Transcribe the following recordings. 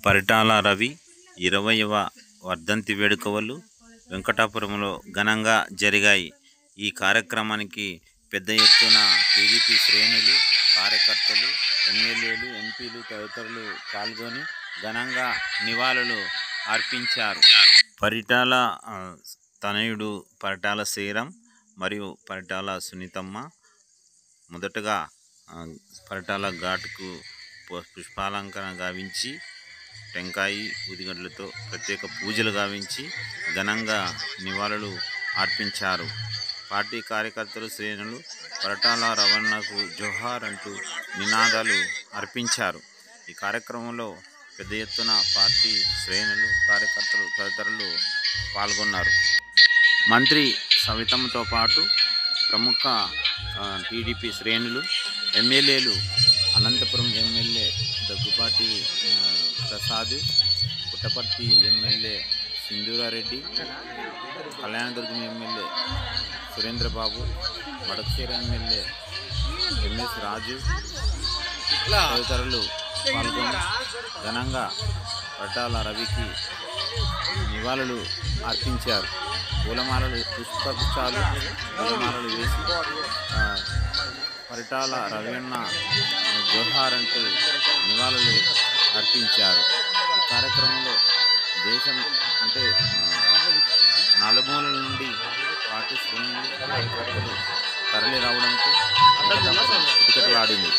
పరిటాల రవి 20వ వర్ధంతి వేడుకలు వెంకటాపురంలో ఘనంగా జరిగాయి. ఈ కార్యక్రమానికి పెద్ద ఎత్తున టీడీపీ శ్రేణులు, కార్యకర్తలు, ఎమ్మెల్యేలు, ఎంపీలు తదితరులు పాల్గొని ఘనంగా నివాళులు అర్పించారు. పరిటాల తనయుడు పరిటాల శ్రీరామ్ మరియు పరిటాల సునీతమ్మ మొదటగా పరిటాల ఘాట్కు పుష్పాలంకరణ గావించి టెంకాయి ఊదిగడ్డలతో ప్రత్యేక పూజలు గావించి ఘనంగా నివాళులు అర్పించారు. పార్టీ కార్యకర్తలు, శ్రేణులు పరిటాల రవణకు జోహార్ అంటూ నినాదాలు అర్పించారు. ఈ కార్యక్రమంలో పెద్ద ఎత్తున పార్టీ శ్రేణులు, కార్యకర్తలు తదితరులు పాల్గొన్నారు. మంత్రి సవితమ్మతో పాటు ప్రముఖ టీడీపీ శ్రేణులు, ఎమ్మెల్యేలు, Anantapuram MLA Daggubati Prasad, Puttaparthi MLA Sindhura Reddy, Kalyanadurgam MLA Surendra Babu, Madakasira MLA MS Raju తదితరులు పాల్గొని ఘనంగా పరిటాల రవికి నివాళులు అర్పించారు. పూలమాలలు, పుష్పగుచ్చాలు, పూలమాలలు వేసి పరిటాల రవణ జోహార్ అంటూ నివాళులు అర్పించారు. ఈ కార్యక్రమంలో దేశం అంటే నలుమూలల నుండి పార్టీ శ్రేణులు, కార్యకర్తలు తరలి రావడంతో టికెట్లాడింది.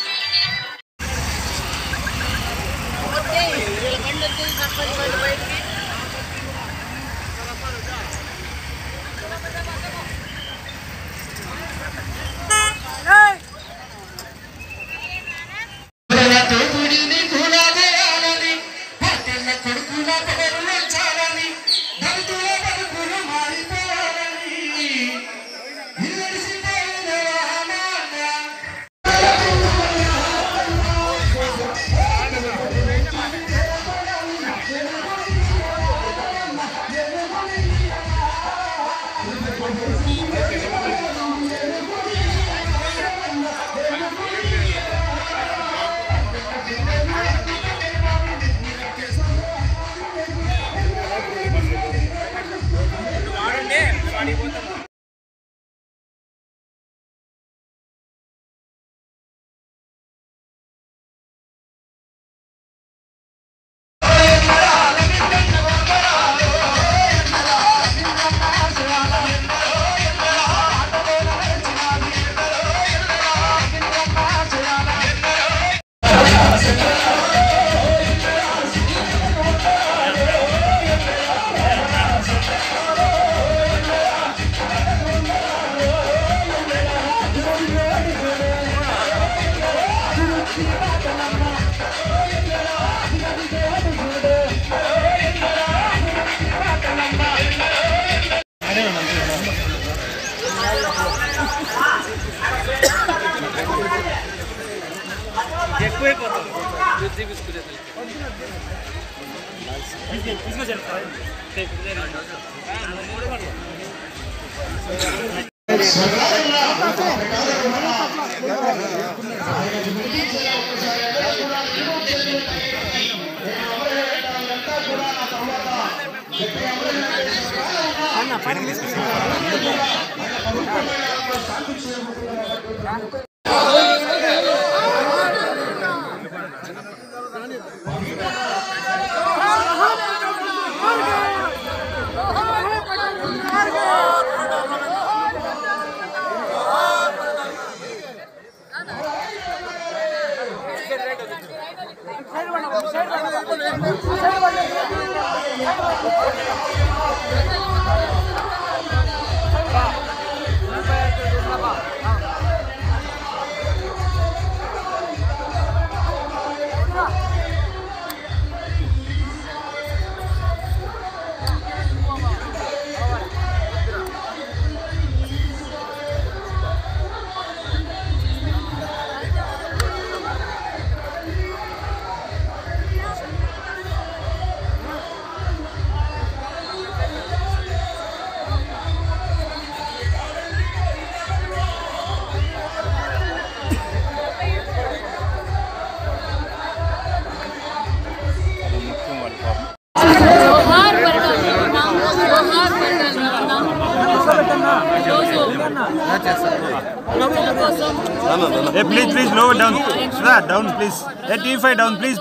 Hey, please, lower down. Sudha, down, please. Hey, T5 down, please.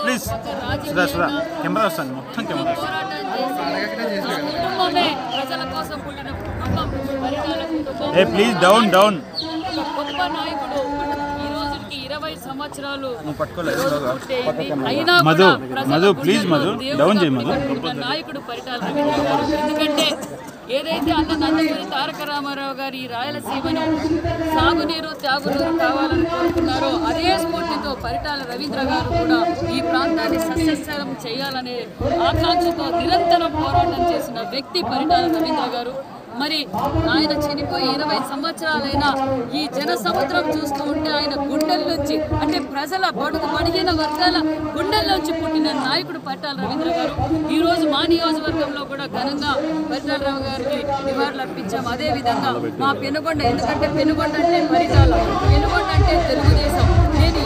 Sudha. Camera వస్తుంది మొత్తం కెమెరా. Hey, please, down. గొప్ప నాయకుడు ఈ రోజుకి 20 సంవత్సరాలు మధు ప్లీజ్ మధు డౌన్ చేయి మధు. నాయకుడు పరిటాల రవీంద్ర గారు. ఎందుకంటే ఏదైతే అన్న నందమూరి తారక రామారావు గారు ఈ రాయలసీమను సాగునీరు త్యాగునీరు కావాలని కోరుకున్నారో అదే స్ఫూర్తితో పరిటాల రవీంద్ర గారు కూడా ఈ ప్రాంతాన్ని సస్యశ్యామలం చేయాలనే ఆకాంక్షతో నిరంతరం పోరాటం చేసిన వ్యక్తి పరిటాల రవీంద్ర గారు. మరి ఆయన చనిపోయి 20 సంవత్సరాలైనా ఈ జన సముద్రం చూస్తూ ఉంటే ఆయన గుండెల నుంచి అంటే ప్రజల బడిగిన వర్గాల గుండెల్లోంచి పుట్టిన నాయకుడు పరిటాల రవీంద్ర గారు. ఈరోజు మా నియోజకవర్గంలో కూడా ఘనంగా పరిటాల రావు గారికి నివాళులు అర్పించాము. అదేవిధంగా మా పెనుగొండ, ఎందుకంటే పెనుగొండ అంటే పరిటాల, పెనుగొండ అంటే తెలుగుదేశం. నేను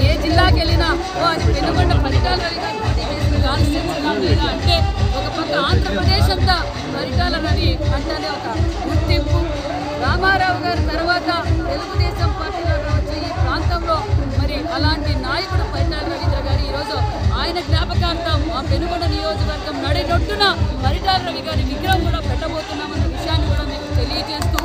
ఏ జిల్లాకి వెళ్ళినా అది పెనుగొండ పరిటాల రవి గారు కాన్స్టిట్యూన్సీ అంటే ఒక పక్క ఆంధ్రప్రదేశ్ అంతా పరిటాల రవి అంటేనే ఒక గుర్తింపు. రామారావు గారి తర్వాత తెలుగుదేశం పార్టీలో వచ్చి ఈ ప్రాంతంలో మరి అలాంటి నాయకుడు పరిటాల రవీంద్ర గారు. ఈరోజు ఆయన జ్ఞాపకార్థం మా పెనుగొండ నియోజకవర్గం నడినొట్టున పరిటాల రవి గారి విగ్రహం కూడా పెట్టబోతున్నామన్న విషయాన్ని కూడా మీకు తెలియజేస్తూ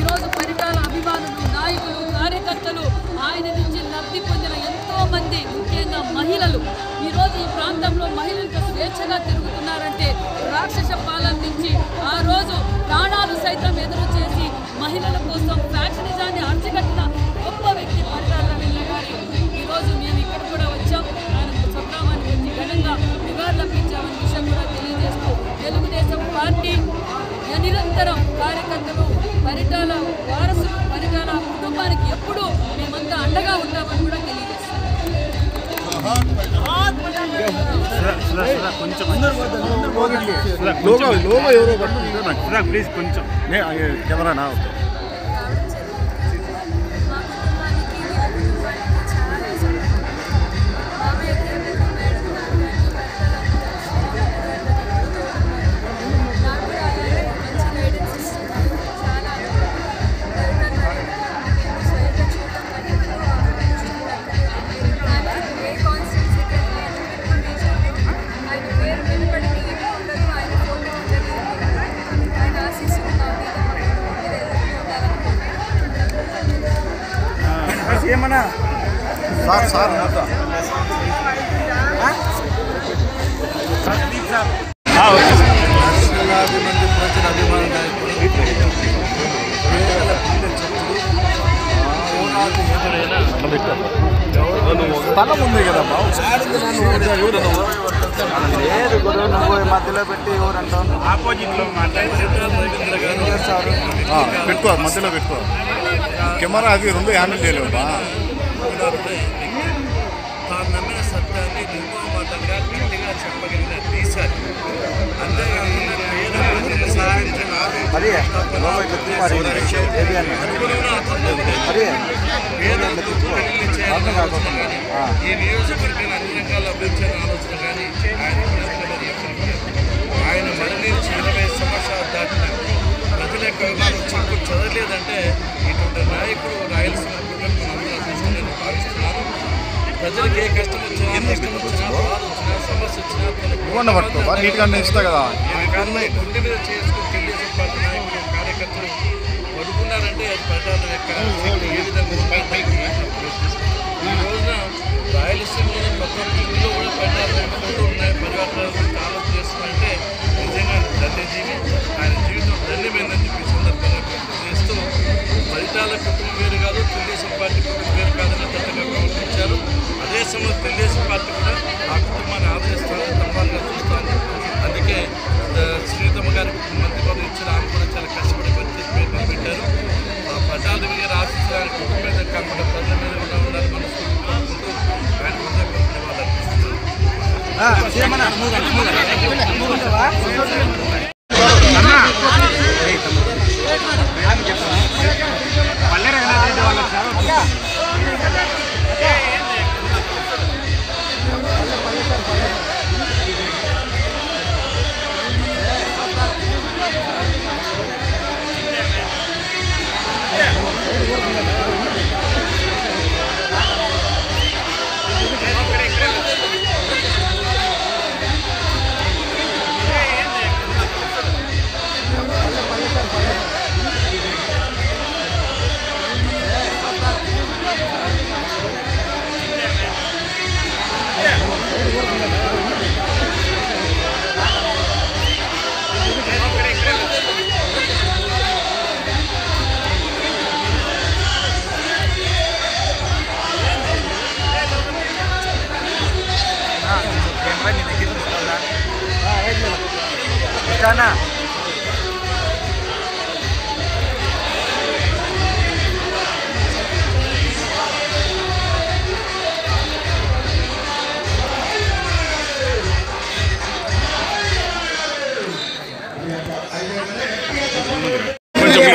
ఈరోజు పరిటాల అభిమానులు, నాయకులు, కార్యకర్తలు, ఆయన నుంచి లబ్ధి పొందిన ఎంతో మంది, ముఖ్యంగా మహిళలు ఈరోజు ఈ ప్రాంతంలో మహిళలకు స్వేచ్ఛగా తిరుగుతున్నారంటే రాక్షస పాలన నుంచి ఆ రోజు ప్రాణాలు సైతం ఎదురు చేసి మహిళల కోసం ఫ్యాక్షనిజాన్ని అణచికట్టిన గొప్ప వ్యక్తి పరిటాల రవీంద్ర గారి. ఈరోజు మేము ఇక్కడ కూడా వచ్చాం, ఆయన స్వగ్రామానికి వచ్చి ఘనంగా నివాళులు అర్పించామనే విషయం కూడా తెలియజేస్తూ తెలుగుదేశం పార్టీ నిరంతరం కార్యకర్తలు, పరిటాల వారసులు, పరిటాల కుటుంబానికి ఎప్పుడూ మేమంతా అండగా ఉంటామని కూడా తెలియజేస్తాం. ప్లీజ్ కొంచెం కెమెరా ఏమన్నా సార్ లక్షలాది మంది ప్రజల అభిమాన నాయకుడు స్థలం ఉంది కదా మధ్యలో పెట్టి ఎవరంటాం ఆపోజిట్లో ఏం చేస్తారు పెట్టుకో మధ్యలో పెట్టుకో కెమెరా అది రెండు హ్యాండిల్ చేయలేవు తాను నమ్మిన సత్యాన్ని నిర్మోహమాటంగా గట్టిగా చెప్పగలిగిన తీశారు. అంతేకాకుండా పేద ప్రజలకు సహాయం ఈ నియోజకవర్గాన్ని అన్ని రంగాల్లో అభివృద్ధి చేయాలని ఆలోచన కానీ ఆయన మరణించి 20 సంవత్సరాలు దాటిన ప్రజల యొక్క అభిమానం చెక్కు చదవలేదంటే ఇటువంటి నాయకుడు రాయలసీమ మనందరూ తీసుకుని భావిస్తున్నాను. ప్రజలకు ఏ కష్టం వచ్చినా, నష్టం వచ్చినా, బాధ వచ్చినా, సమస్య వచ్చినా నీట్గా ఇస్తా కదా గుండె మీద చేసుకుని తెలుగుదేశం పార్టీ నాయకులు, కార్యకర్తలు పడుకున్నారంటే అది పరిటాల యొక్క శక్తి ఏ విధంగా ఉంటుందని ఈ రోజున రాయలసీమలోని ప్రతి ఒక్క ఇంట్లో కూడా పరిటాల ఫోటో ఉన్నాయి. పరివర్తన గురించి ఆలోచన చేస్తున్నారంటే నిజంగా ధన్యజీవి, ఆయన జీవితం ధన్యమైందని చెప్పి సందర్భంగా చేస్తూ పరిటాల కుటుంబం వేరు కాదు, తెలుగుదేశం పార్టీ కుటుంబం వేరు కాదని అతట్టుగా ప్రవర్తించారు. అదే సమయంలో తెలుగుదేశం పార్టీ కూడా ఆ కుటుంబాన్ని ఆదరిస్తాను, తమ్మాలుగా చూస్తాను. అందుకే శ్రీతమ్మ గారికి మంత్రి పదవి ఇచ్చిన ఆమె కూడా చాలా కష్టపడి పనిచేసి పెట్టారు. ఆ పరిటాల మీద ఆశించడానికి కుటుంబం మీద కాకుండా ప్రజల మీద కూడా ఉండాలి మనస్ఫూర్తి కోరుకుంటూ ఆయన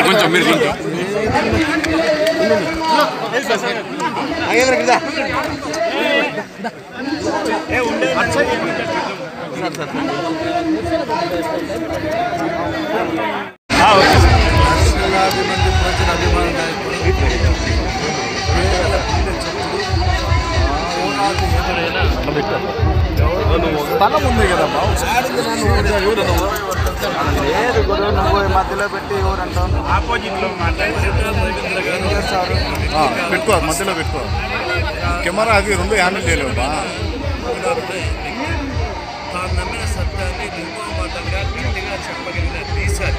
కొంచెం మీరు లక్షలాది మంది ప్రజల అభిమాన నాయకుడు స్థలం ఉంది కదా మధ్యలో పెట్టి ఆపోజిట్ లో పెట్టుకో మధ్యలో పెట్టుకో కెమెరా అది రెండు హ్యాండిల్ చేయలేవు తాను నమ్మిన సత్యాన్ని నిర్మోహమాటంగా గట్టిగా చెప్పగలిగిన టీచర్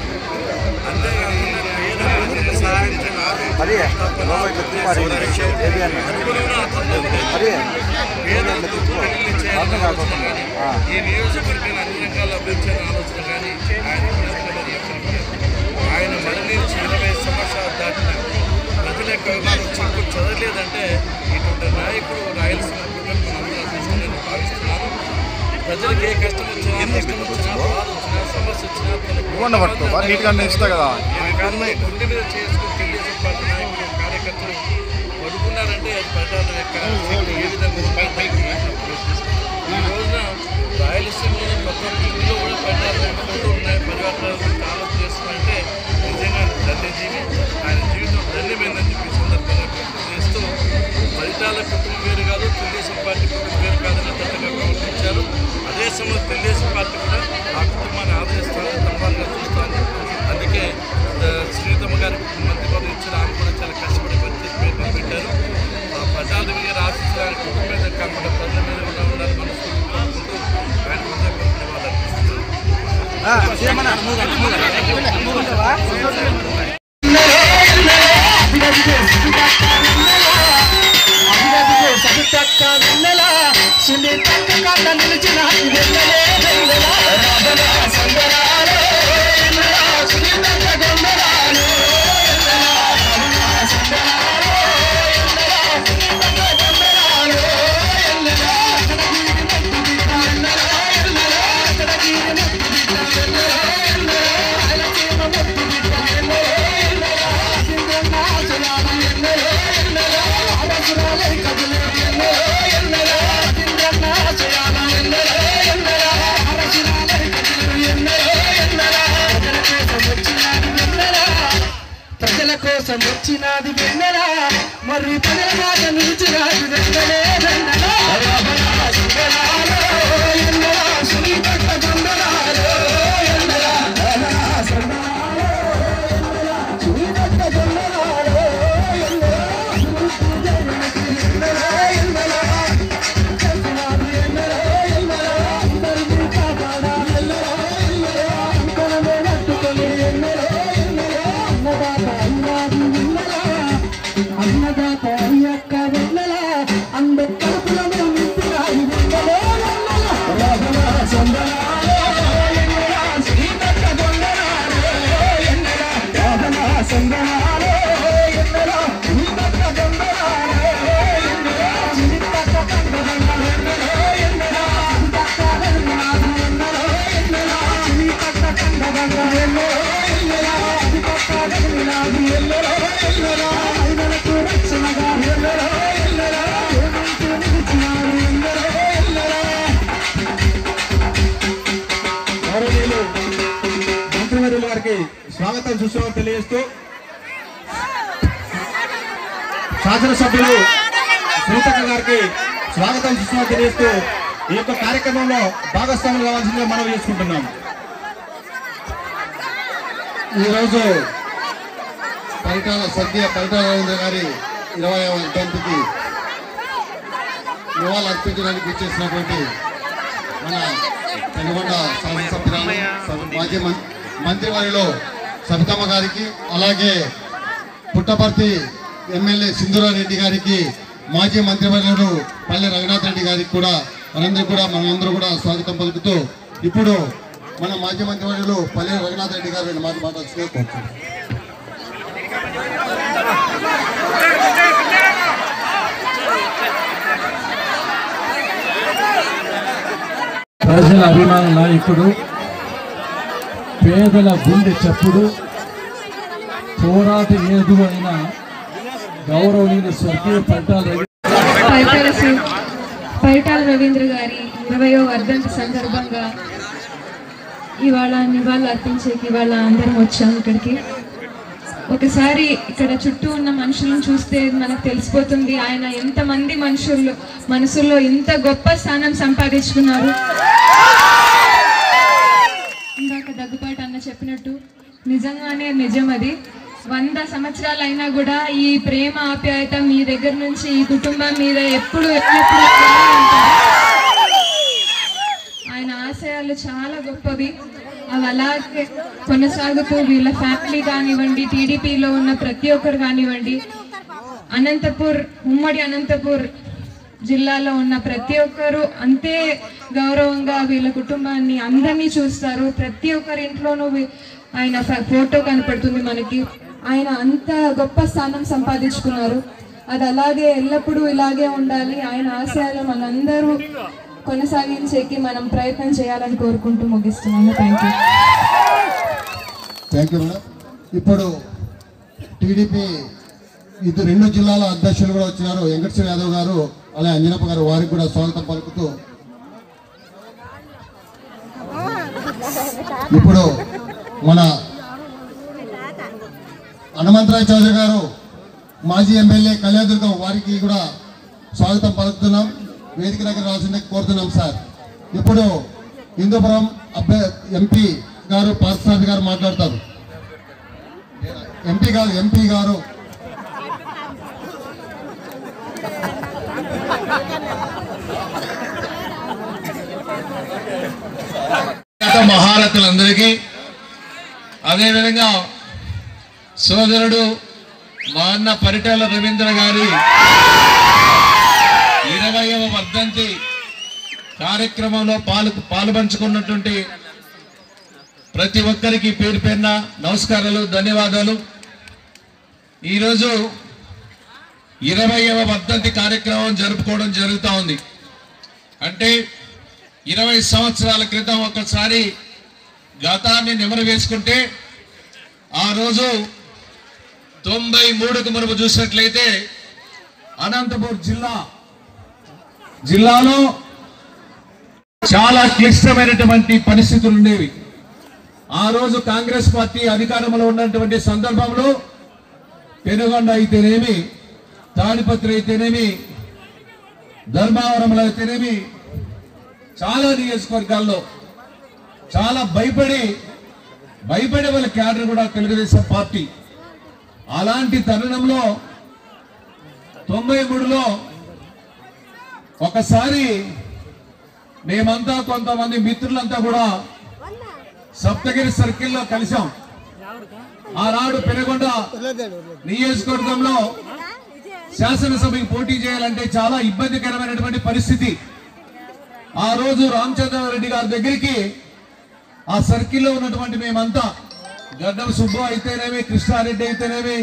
అంతేకాకుండా పేద ప్రజలకు సహాయం ఈ నియోజకవర్గాన్ని అన్ని రంగాల్లో అభివృద్ధి చేయాలని ఆలోచన కానీ ఆయన మళ్ళీ 20 సంవత్సరాలు దాటిన ప్రజల యొక్క అభిమానం చెక్కు చదవలేదంటే ఇటువంటి నాయకుడు రాయలసీమ మనందరూ తీసుకుని భావిస్తున్నాను. ప్రజలకు ఏ కష్టం వచ్చినా నష్టం వచ్చినా బాధ వచ్చినా సమస్య వచ్చినా నీట్గా ఇస్తా కదా గుండె మీద చేసుకుని తెలుగుదేశం పార్టీ నాయకులు కార్యకర్తలు పడుకున్నారంటే అది పరిటాల యొక్క శక్తి ఏ విధంగా ఈ రోజున రాయలసీమలోని కొత్త పిల్లలు కూడా పరిటాలు ఉన్నాయి పరివర్తనాల గురించి ఆలోచన చేస్తున్నారంటే నిజంగా ధన్యజీవి ఆయన జీవితం ధన్యమైందని చెప్పి సందర్భంగా చేస్తూ పరిటాల కుటుంబం వేరు కాదు తెలుగుదేశం పార్టీ కుటుంబం వేరు కాదని అతనిగా ప్రవర్తించారు. అదే సమయంలో తెలుగుదేశం పార్టీ కూడా ఆ కుటుంబాన్ని ఆదరిస్తాను తనవారుగా చూస్తాను. అందుకే శ్రీతమ్మ గారికి మంత్రి పదవి ఇచ్చిన ఆమె కూడా చాలా కష్టపడి ప్రయత్నం పెట్టారు. ఆ పట్టాల మీద ఆశించడానికి కుటుంబం మీద కాకుండా ప్రజల మీద కూడా ఉండాలి మనస్ఫూర్తి కోరుకుంటూ ఆయన వచ్చినది వెన్నెలా మరి పదే మాట నిలిచినది వెన్నెలే వెన్నెలా స్వాగతం సుస్వాగతం తెలియజేస్తూ శాసనసభ్యులు శ్రీతక్క గారికి స్వాగతం సుస్వాగతం తెలియజేస్తూ ఈ యొక్క కార్యక్రమంలో భాగస్వాములు కావాల్సిందిగా మనం చేసుకుంటున్నాం. ఈరోజు స్వర్గీయ పరిటాల రవీంద్ర గారి 20వ వర్ధంతికి నివాళులు అర్పించడానికి ఇచ్చేసినటువంటి మన పెనుగొండ శాసనసభ్యురాలు మాజీ మంత్రివర్యులు సబితమ్మ గారికి, అలాగే పుట్టపర్తి ఎమ్మెల్యే సింధూరారెడ్డి గారికి, మాజీ మంత్రివర్యులు పల్లె రఘునాథ్ రెడ్డి గారికి కూడా మనందరూ కూడా స్వాగతం పలుకుతూ ఇప్పుడు మన మాజీ మంత్రివర్యులు పల్లె రఘునాథ్ రెడ్డి గారు 2 మాటలు మాట్లాడుతూ కోరుతున్నాను. ప్రజల అభిమాన నాయకుడు, పేదల గుండె చప్పుడు, పోరాట ఏదు అయిన గౌరవనీయులు స్వర్గీయ పరిటాల రవీంద్ర గారి 20వ వర్ధంతి సందర్భంగా ఇవాళ నివాళులు అర్పించేకి ఇవాళ అందరం వచ్చాము ఇక్కడికి. ఒకసారి ఇక్కడ చుట్టూ ఉన్న మనుషులను చూస్తే మనకు తెలిసిపోతుంది ఆయన ఎంతమంది మనసుల్లో ఇంత గొప్ప స్థానం సంపాదించుకున్నారు. ఇందాక దగ్గుపాటి అన్న చెప్పినట్టు నిజంగానే నిజం అది. 100 సంవత్సరాలు అయినా కూడా ఈ ప్రేమ ఆప్యాయత మీ దగ్గర నుంచి ఈ కుటుంబం మీద ఎప్పుడు ఆయన ఆశయాలు చాలా గొప్పవి. అవి అలాగే కొనసాగుతూ వీళ్ళ ఫ్యామిలీ కానివ్వండి, టీడీపీలో ఉన్న ప్రతి ఒక్కరు కానివ్వండి, ఉమ్మడి అనంతపూర్ జిల్లాలో ఉన్న ప్రతి ఒక్కరు అంతే గౌరవంగా వీళ్ళ కుటుంబాన్ని అందరినీ చూస్తారు. ప్రతి ఒక్కరి ఇంట్లోనూ ఆయన ఫోటో కనపడుతుంది మనకి. ఆయన అంత గొప్ప స్థానం సంపాదించుకున్నారు. అది అలాగే ఎల్లప్పుడూ ఇలాగే ఉండాలి. ఆయన ఆశయాలు మనందరూ కొనసాగించేకి మనం ప్రయత్నం చేయాలని కోరుకుంటూ ముగిస్తున్నాను. Thank you madam. ఇప్పుడు టీడీపీ 2 జిల్లాల అధ్యక్షులు కూడా వచ్చినారు, వెంకటేశ్వర యాదవ్ గారు అలాగే అంజనప్ప గారు. వారికి కూడా స్వాగతం పలుకుతూ ఇప్పుడు మన హనుమంతరాయ్ చౌదరి గారు మాజీ ఎమ్మెల్యే కళ్యాణదుర్గం వారికి కూడా స్వాగతం పలుకుతున్నాం. వేదిక దగ్గర రావాల్సిందే కోరుతున్నాం సార్. ఇప్పుడు హిందూపురం ఎంపీ గారు పార్థసారథి గారు మాట్లాడతారు. ఎంపీ గారు మహారథులందరికీ, అదేవిధంగా సోదరుడు మా అన్న పరిటాల రవీంద్ర గారి 20వ వర్ధంతి కార్యక్రమంలో పాలుపంచుకున్నటువంటి ప్రతి ఒక్కరికి పేరు పేరున నమస్కారాలు, ధన్యవాదాలు. ఈరోజు 20వ వర్ధంతి కార్యక్రమం జరుపుకోవడం జరుగుతూ ఉంది. అంటే 20 సంవత్సరాల క్రితం ఒకసారి గతాన్ని నెమరు వేసుకుంటే ఆ రోజు 93కు మనము చూసినట్లయితే అనంతపూర్ జిల్లాలో చాలా క్లిష్టమైనటువంటి పరిస్థితులు ఉండేవి. ఆ రోజు కాంగ్రెస్ పార్టీ అధికారంలో ఉన్నటువంటి సందర్భంలో పెనుగొండ అయితేనేమి, తాడిపత్రి అయితేనేమి, ధర్మవరంలో అయితేనేమి, చాలా నియోజకవర్గాల్లో చాలా భయపడి వాళ్ళ క్యాడర్ కూడా తెలుగుదేశం పార్టీ. అలాంటి తరుణంలో 93లో ఒకసారి మేమంతా కొంతమంది మిత్రులంతా కూడా సప్తగిరి సర్కిల్లో కలిసాం. ఆనాడు పెనుగొండ నియోజకవర్గంలో శాసనసభకి పోటీ చేయాలంటే చాలా ఇబ్బందికరమైనటువంటి పరిస్థితి. ఆ రోజు రామచంద్రారెడ్డి గారి దగ్గరికి ఆ సర్కిల్లో ఉన్నటువంటి మేమంతా, గడ్డం సుబ్బు అయితేనేమి, కృష్ణారెడ్డి అయితేనేమి,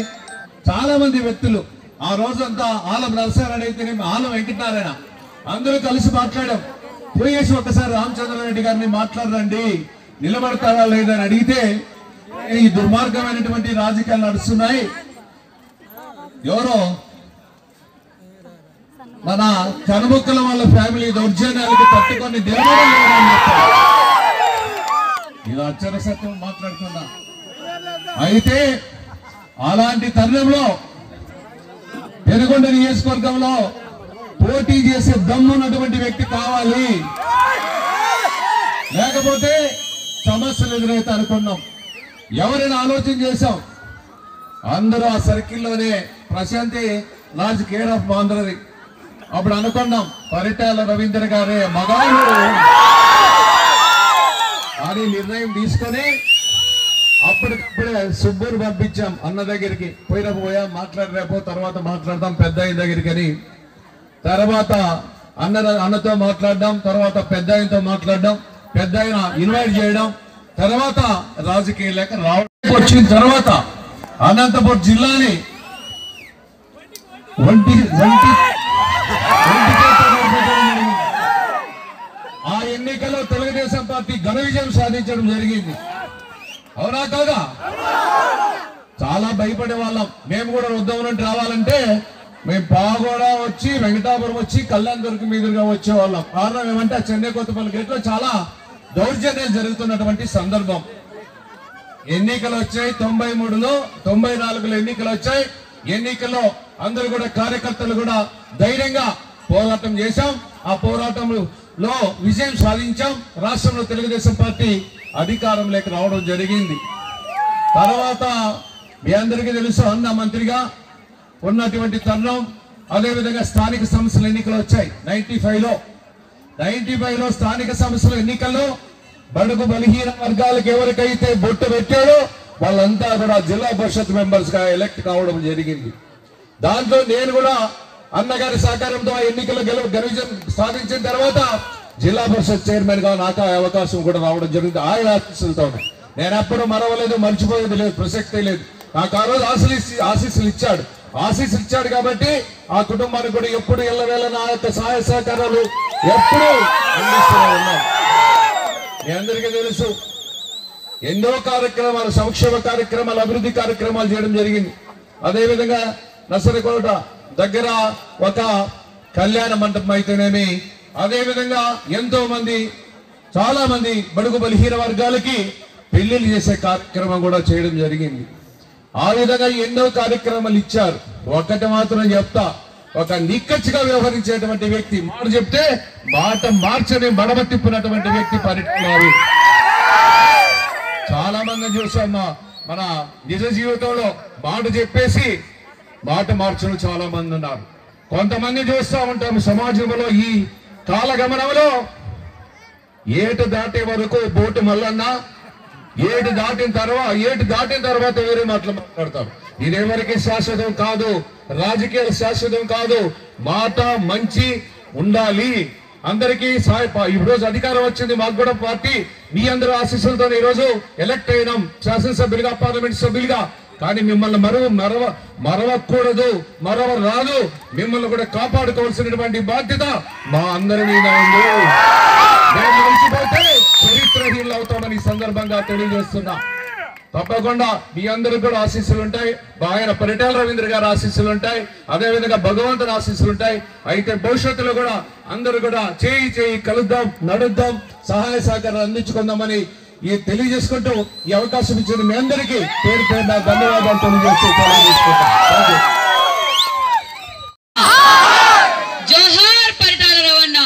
చాలా మంది వ్యక్తులు, ఆ రోజంతా ఆలం నరసారెడ్డి అయితేనేమి, ఆలం వెంకటనారాయణ, అందరూ కలిసి మాట్లాడాం. పోయేసి ఒకసారి రామచంద్రారెడ్డి గారిని మాట్లాడరండి, నిలబడతారా లేదని అడిగితే ఈ దుర్మార్గమైనటువంటి రాజకీయాలు నడుస్తున్నాయి, ఎవరో మన కనుముక్కల వాళ్ళ ఫ్యామిలీ దౌర్జన్యాలకు తట్టుకొని నిలబడని చెప్పారు. ఇలా అక్షర సత్యం మాట్లాడుతున్నా. అయితే అలాంటి తరుణంలో పెనుగొండ నియోజకవర్గంలో పోటీ చేసే దమ్మున్నటువంటి వ్యక్తి కావాలి, లేకపోతే సమస్యలు ఎదురైతే అనుకున్నాం. ఎవరైనా ఆలోచన చేశాం. అందరూ ఆ సర్కిల్లోనే ప్రశాంతి లార్జ్ కేర్ ఆఫ్ ఆంధ్రది. అప్పుడు అనుకున్నాం పరిటాల రవీంద్ర గారే మగాడు అని నిర్ణయం తీసుకొని అప్పటికప్పుడే సుబ్బూరు పంపించాం అన్న దగ్గరికి. పోయాం, మాట్లాడరేపో తర్వాత మాట్లాడదాం పెద్ద ఆయన దగ్గరికి అని. తర్వాత అన్నతో మాట్లాడడం, తర్వాత పెద్ద ఆయనతో మాట్లాడడం, పెద్ద ఆయన ఇన్వైట్ చేయడం, తర్వాత రాజకీయాలకు రావడం వచ్చిన తర్వాత అనంతపురం జిల్లాని ఆ ఎన్నికల్లో తెలుగుదేశం పార్టీ ఘన విజయం సాధించడం జరిగింది. అవునా కాదా? చాలా భయపడే వాళ్ళం. మేము కూడా ఉద్యమం నుండి రావాలంటే మేము పాగోడ వచ్చి వెంకటాపురం వచ్చి కళ్యాణ్ దుర్గ మీదుగా వచ్చేవాళ్ళం. కారణం ఏమంటే ఆ చెన్నై కొత్తపల్లి గేట్లో చాలా దౌర్జన్యాలు జరుగుతున్నటువంటి సందర్భం. ఎన్నికలు వచ్చాయి 93లో, 94లో ఎన్నికలు వచ్చాయి. ఎన్నికల్లో అందరూ కూడా కార్యకర్తలు కూడా ధైర్యంగా పోరాటం చేశాం. ఆ పోరాటంలో విజయం సాధించాం. రాష్ట్రంలో తెలుగుదేశం పార్టీ అధికారంలోకి రావడం జరిగింది. తర్వాత మీ అందరికీ తెలుసు, అన్న మంత్రిగా ఉన్నటువంటి తరుణం, అదేవిధంగా స్థానిక సంస్థల ఎన్నికలు వచ్చాయి 95లో స్థానిక సంస్థల ఎన్నికల్లో బడుగు బలహీన వర్గాలకు ఎవరికైతే బొట్టు పెట్టాడో వాళ్ళంతా కూడా జిల్లా పరిషత్ మెంబర్స్ గా ఎలక్ట్ కావడం జరిగింది. దాంట్లో నేను కూడా అన్నగారి సహకారంతో ఆ ఎన్నికల్లో ఘన విజయం సాధించిన తర్వాత జిల్లా పరిషత్ చైర్మన్ గా నాకు అవకాశం కూడా రావడం జరిగింది. ఆయన ఆశీస్సులతో నేను ఎప్పుడు మరవలేదు, మర్చిపోయేది లేదు, ప్రసక్తే లేదు. నాకు ఆ రోజు ఆశీస్సులు ఇచ్చాడు కాబట్టి ఆ కుటుంబానికి కూడా ఎప్పుడు ఎల్లవేళ నా యొక్క సహాయ సహకారాలు ఎప్పుడు అందిస్తూనే ఉన్నాను. మీ అందరికీ తెలుసు, ఎన్నో కార్యక్రమాలు, సంక్షేమ కార్యక్రమాలు, అభివృద్ధి కార్యక్రమాలు చేయడం జరిగింది. అదేవిధంగా నసరకోట దగ్గర ఒక కళ్యాణ మండపం అయితేనేమి, అదేవిధంగా ఎంతో మంది, చాలా మంది బడుగు బలహీన వర్గాలకి పెళ్లిళ్ళు చేసే కార్యక్రమం కూడా చేయడం జరిగింది. ఆ విధంగా ఎన్నో కార్యక్రమాలు ఇచ్చారు. ఒక్కటి మాత్రం చెప్తా, ఒక నిక్కచ్చిగా వ్యవహరించేటువంటి వ్యక్తి, మాట చెప్తే మాట మార్చని మడమ తిప్పినటువంటి వ్యక్తి పరిటాల. చాలా మంది చూసాం మన నిజ జీవితంలో మాట చెప్పేసి మాట మార్చడం చాలా మంది ఉన్నారు. కొంతమంది చూస్తూ ఉంటాం సమాజంలో ఈ కాలగమనంలో ఏటు దాటే వరకు బోటు మల్లన్న, ఏటు దాటిన తర్వాత వేరే మాటలు మాట్లాడతారు. ఇదేవరికి శాశ్వతం కాదు, రాజకీయాలు శాశ్వతం కాదు. మాట మంచి ఉండాలి. అందరికీ ఈ రోజు అధికారం వచ్చింది, మాకు కూడా పార్టీ మీ అందరూ ఆశీస్సులతో ఈ రోజు ఎలక్ట్ అయినాం శాసనసభ్యులుగా, పార్లమెంట్ సభ్యులుగా. కానీ మిమ్మల్ని మరవకూడదు, మరవరాదు. మిమ్మల్ని కూడా కాపాడుకోవాల్సినటువంటి బాధ్యత మా అందరి మీద ఉంది. మేము మర్చిపోతే చరిత్రహీనులు అవుతామని ఈ సందర్భంగా తెలియజేస్తున్నా. తప్పకుండా మీ అందరికి కూడా ఆశీస్సులు ఉంటాయి. ఆయన పరిటాల రవీంద్ర గారి ఆశీస్సులు ఉంటాయి, అదేవిధంగా భగవంతుని ఆశీస్సులు ఉంటాయి. అయితే భవిష్యత్తులో కూడా అందరూ కూడా చేయి కలుద్దాం, నడుద్దాం, సహాయ సహకారాలు అందించుకుందామని తెలియజేసుకుంటూ ఈ అవకాశం ఇచ్చిన మీ అందరికీ పేరు పేరున ధన్యవాదాలు తెలియజేస్తూ జోహార్ పరిటాల రవణ.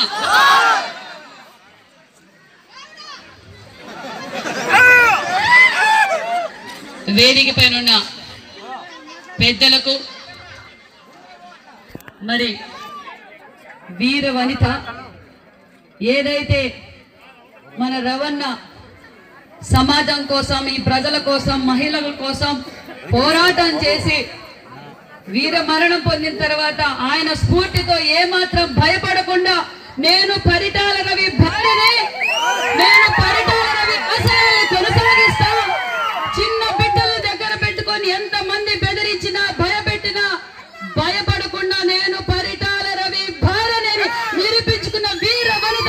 వేదిక పైన ఉన్న పెద్దలకు, మరి వీర వనిత ఏదైతే మన రవణ సమాజం కోసం, ఈ ప్రజల కోసం, మహిళల కోసం పోరాటం చేసి వీర మరణం పొందిన తర్వాత ఆయన స్ఫూర్తితో ఏమాత్రం భయపడకుండా నేను పరిటాల రవి భార్యనే, నేను పరిటాల రవి ఆశయాలను కొనసాగిస్తా, చిన్న బిడ్డల దగ్గర పెట్టుకొని ఎంత మంది బెదిరించినా భయపెట్టినా భయపడకుండా నేను పరిటాల రవి భార్యనే నిరూపించుకున్న వీర వనిత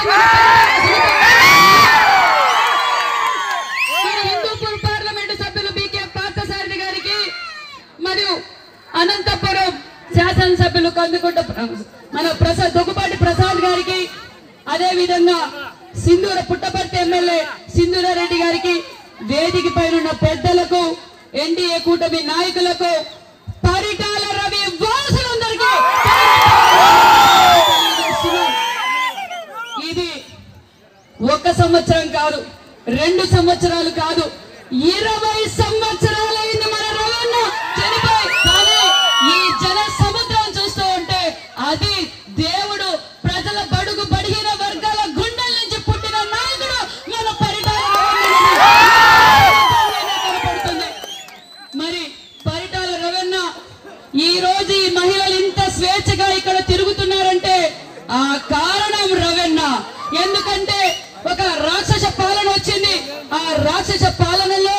హిందూపూర్ పార్లమెంటు సభ్యులు బికే పార్థసారథి గారికి, మరియు అనంతపురం శాసనసభ్యులు కందుకుంట మన దగ్గుపాటి ప్రసాద్ గారికి, అదే విధంగా సింధూర పుట్టపర్తి ఎమ్మెల్యే సింధూరారెడ్డి గారికి, వేదిక పైన పెద్దలకు, ఎన్డీఏ కూటమి నాయకులకు, పరిటాల రవి వాసులందరికీ ఇది 1 సంవత్సరం కాదు, 2 సంవత్సరాలు కాదు, 20 సంవత్సరాలైంది మన రవణ చనిపోయి. కానీ ఈ జన సముద్రం చూస్తూ ఉంటే అది దేవుడు ప్రజల బడుగు బడిగిన వర్గాల గుండెల నుంచి పుట్టిన నాయకుడు మన పరిటాల కనపడుతుంది. మరి పరిటాల రవణ ఈ రోజు ఈ మహిళలు ఇంత స్వేచ్ఛగా ఇక్కడ తిరుగుతున్నారంటే ఆ కారణం రవణ. ఎందుకంటే ఒక రాక్షస పాలన వచ్చింది, ఆ రాక్షస పాలనలో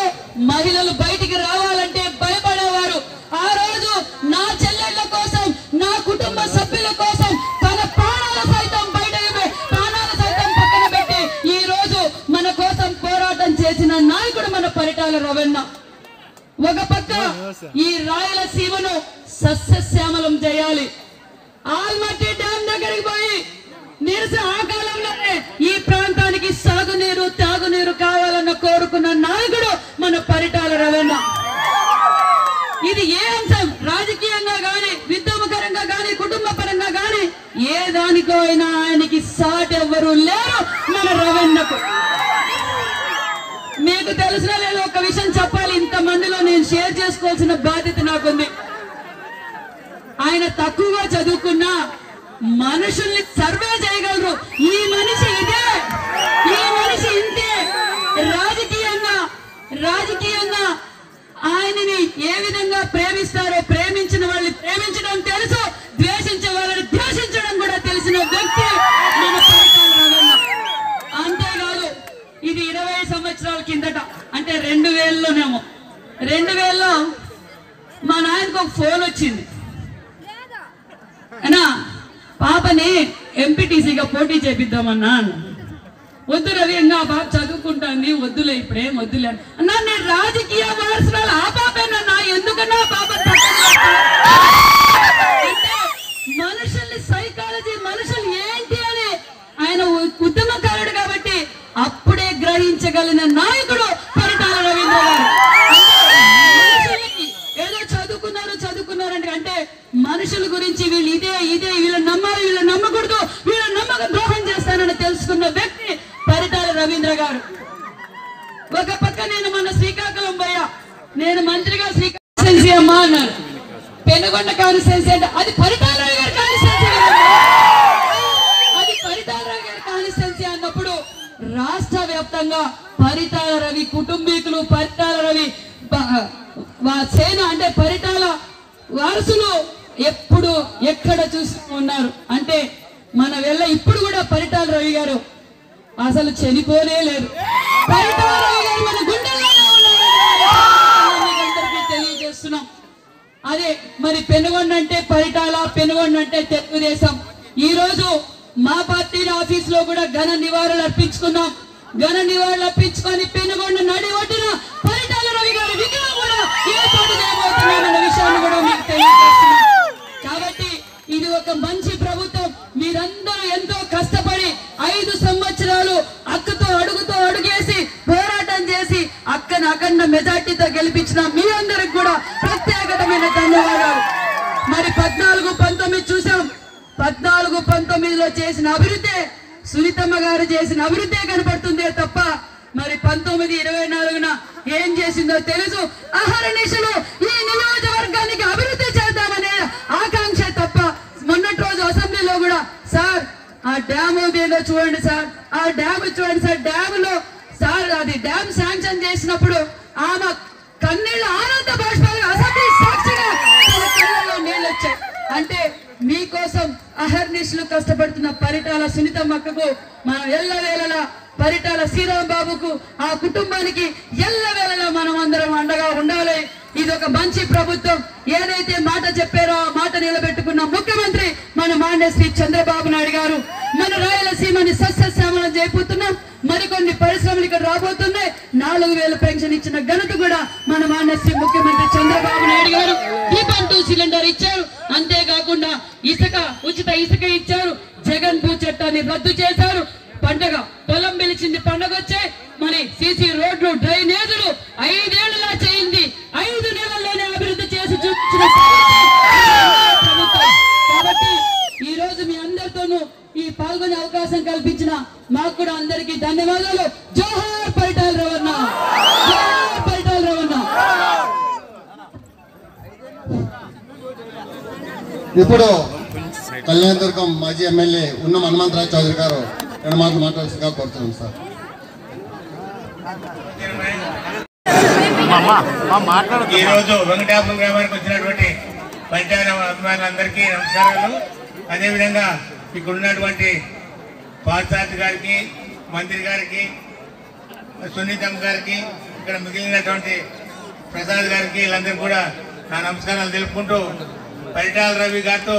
మహిళలు బయటికి రావాలంటే భయపడేవారు. ఆ రోజు నా చెల్లెళ్ళ కోసం, నా కుటుంబ సభ్యుల కోసం తన ప్రాణాల సైతం పక్కన పెట్టి ఈ రోజు మన కోసం పోరాటం చేసిన నాయకుడు మన పరిటాల రవణ. ఒక పక్క ఈ రాయలసీమను సస్యశ్యామలం చేయాలి. ఆల్మట్టి డ్యామ్ దగ్గరికి పోయి నిరసన ఆ కాలంలోనే ఈ ప్రాంతానికి సాగునీరు తాగునీరు కావాలన్న కోరుకున్న నాయకుడు మన పరిటాల రవణ. ఇది ఏ అంశం రాజకీయంగా గాని, విద్యమకరంగా గాని, కుటుంబ పరంగా గాని ఏ దానికో అయినా ఆయనకి సాటి ఎవ్వరూ లేరు మన రవణకు. మీకు తెలిసిన లేదు ఒక విషయం చెప్పాలి, ఇంతమందిలో నేను షేర్ చేసుకోవాల్సిన బాధ్యత నాకుంది. ఆయన తక్కువగా చదువుకున్నా మనుషుల్ని సర్వే చేయగలరు. ఈ మనిషి ఇదే, ఈ మనిషి ఇంతే. రాజకీయంగా ఆయనని ఏ విధంగా ప్రేమిస్తారో, ప్రేమించిన వాళ్ళని ప్రేమించడం తెలుసు, ద్వేషించే వాళ్ళని ద్వేషించడం కూడా తెలిసిన వ్యక్తి మన పరిటాల రవణ. అంతేకాదు ఇది 20 సంవత్సరాల కిందట, అంటే 2000లోనేమో 2000లో మా నాయనకు ఒక ఫోన్ వచ్చింది. అన్నా పాపని ఎంపీటీసీగా పోటీ చేపిద్దామన్నా. వద్దు రవి, ఇంకా ఆ పాప చదువుకుంటాంది, వద్దులే ఇప్పుడేం వద్దులే అన్నా. నేను రాజకీయ వారసురాలు ఆ పాపేనన్నా, ఎందుకన్నా పాప అంటే మనుషుల్ని సైకాలజీ, మనుషులు ఏంటి అని ఆయన ఉద్యమకారుడు కాబట్టి అప్పుడే గ్రహించగలిగిన నాయకుడు పరిటాల రవీంద్ర గారు. ఏదో చదువుకున్నారంటే అంటే మనుషుల గురించి వీళ్ళు ఇదే వీళ్ళని నమ్మాలి, వీళ్ళని నమ్మకూడదు, వీళ్ళని నమ్మక ద్రోహం చేస్తానని తెలుసుకున్న వ్యక్తి పరిటాల రవీంద్ర గారు. ఒక పక్క నేను మన శ్రీకాకుళం పోయా, నేను మంత్రిగా శ్రీకాకుళం అమ్మా అన్నారు. పెనుగొండ కాన్స్టిట్యున్సీ అంటే అది పరిటాల రవి గారి కాన్స్టిట్యున్సీ, అది పరిటాల రవి గారి కాన్స్టిట్యున్సీ అన్నప్పుడు రాష్ట్ర వ్యాప్తంగా పరిటాల రవి కుటుంబీకులు, పరిటాల రవి సేన అంటే పరిటాల వారసులు ఎప్పుడు ఎక్కడ చూస్తూ ఉన్నారు. అంటే మన వెళ్ళ ఇప్పుడు కూడా పరిటాల రవి గారు అసలు చనిపోనే లేదు. పరిటాల రవి గారు మన గుండెల్లోనే ఉన్నారని తెలియజేస్తున్నాం. అదే మరి పెనుగొండ అంటే పరిటాల, పెనుగొండ అంటే తెలుగుదేశం. ఈ రోజు మా పార్టీ ఆఫీస్ లో కూడా ఘన నివాళులు అర్పించుకున్నాం. ఘన నివాళులు అర్పించుకొని పెనుగొండ నడి ఒడ్డున పరిటాల రవి గారి విగ్రహం కూడా ఏర్పాటు చేయబోతున్నామన్న విషయాన్ని కూడా మీకు తెలియజేస్తున్నాం. కాబట్టి ఇది ఒక మంచి ప్రభుత్వం. మీరందరూ ఎంతో కష్టపడి 5 సంవత్సరాలు అక్కతో అడుగేసి పోరాటం చేసి అక్కను అఖండ మెజార్టీతో గెలిపించిన మీ అందరికి కూడా ప్రత్యేకమైన ధన్యవాదాలు. మరి 14-19 చూసాం. 14-19లో చేసిన అభివృద్ధి సునీతమ్మ గారు చేసిన అభివృద్ధి కనపడుతుందే తప్ప మరి 19-24న ఏం చేసిందో తెలుసు. అహర్నిశలు ఈ నియోజకవర్గానికి అభివృద్ధి చేద్దామనే ఆకాంక్ష తప్ప మొన్నటి రోజు అసెంబ్లీలో కూడా సార్ ఆ డ్యామ్ ఏదో చూడండి సార్, ఆ డ్యామ్ చూడండి సార్, డ్యామ్ లో సార్ అది డ్యామ్ శాంక్షన్ చేసినప్పుడు ఆమె కన్నీళ్ళు ఆనంద బాష్పాలు అసెంబ్లీ సాక్షిగా కళ్ళలో నీళ్ళు వచ్చాయి. అంటే మీకోసం అహర్నిశలు కష్టపడుతున్న పరిటాల సునీతమ్మకు మనం ఎల్లవేళలా, పరిటాల శ్రీరామ్ బాబుకు ఆ కుటుంబానికి ఎల్లవేళలా మనం అందరం అండగా ఉండాలి. ఇది ఒక మంచి ప్రభుత్వం. ఏదైతే మాట చెప్పారో ఆ మాట నిలబెట్టుకున్న ముఖ్యమంత్రి మన మాన్య శ్రీ చంద్రబాబు నాయుడు గారు. మన రాయలసీమని సస్యశ్యామలం చేయబోతున్నాం. మరికొన్ని పరిశ్రమలు ఇక్కడ రాబోతున్నాయి. 4000 పెన్షన్ ఇచ్చిన ఘనత కూడా మన మాన్య శ్రీ ముఖ్యమంత్రి చంద్రబాబు నాయుడు గారు. దీపం 2 సిలిండర్ ఇచ్చారు. అంతేకాకుండా ఉచిత ఇసుక ఇచ్చారు. జగన్ భూ చట్టాన్ని రద్దు చేశారు. పండగ పొలం పిలిచింది, పండగ వచ్చాయి. మరి సీసీ రోడ్లు, డ్రైనేజీలు 5 ఏళ్లలా చేయింది. 5 నెలల్లోనే అభివృద్ధి చేసి చూపించిన ప్రభుత్వం. కాబట్టి ఈ రోజు మీ అందరితోనూ ఈ పాల్గొనే అవకాశం కల్పించిన మాకు కూడా అందరికీ ధన్యవాదాలు. జోహార్ పరిటాల రవణ, జోహార్ పరిటాల రవణ. ఇప్పుడు కళ్యాణదుర్గం మాజీ ఎమ్మెల్యే ఉన్న హనుమంతరావు చౌదరి గారు 2 మాటలు మాట్లాడాల్సిందిగా కోరుతున్నాం సార్. ఈరోజు వెంకటాపురం గ్రామానికి వచ్చినటువంటి పంచాయతీ అభిమానులందరికీ నమస్కారాలు. అదేవిధంగా ఇక్కడ ఉన్నటువంటి పార్థసారథి గారికి, మంత్రి గారికి, సునీతమ్మ గారికి, ఇక్కడ మిగిలినటువంటి ప్రసాద్ గారికి, వీళ్ళందరికీ కూడా నా నమస్కారాలు తెలుపుకుంటూ, పరిటాల రవి గారితో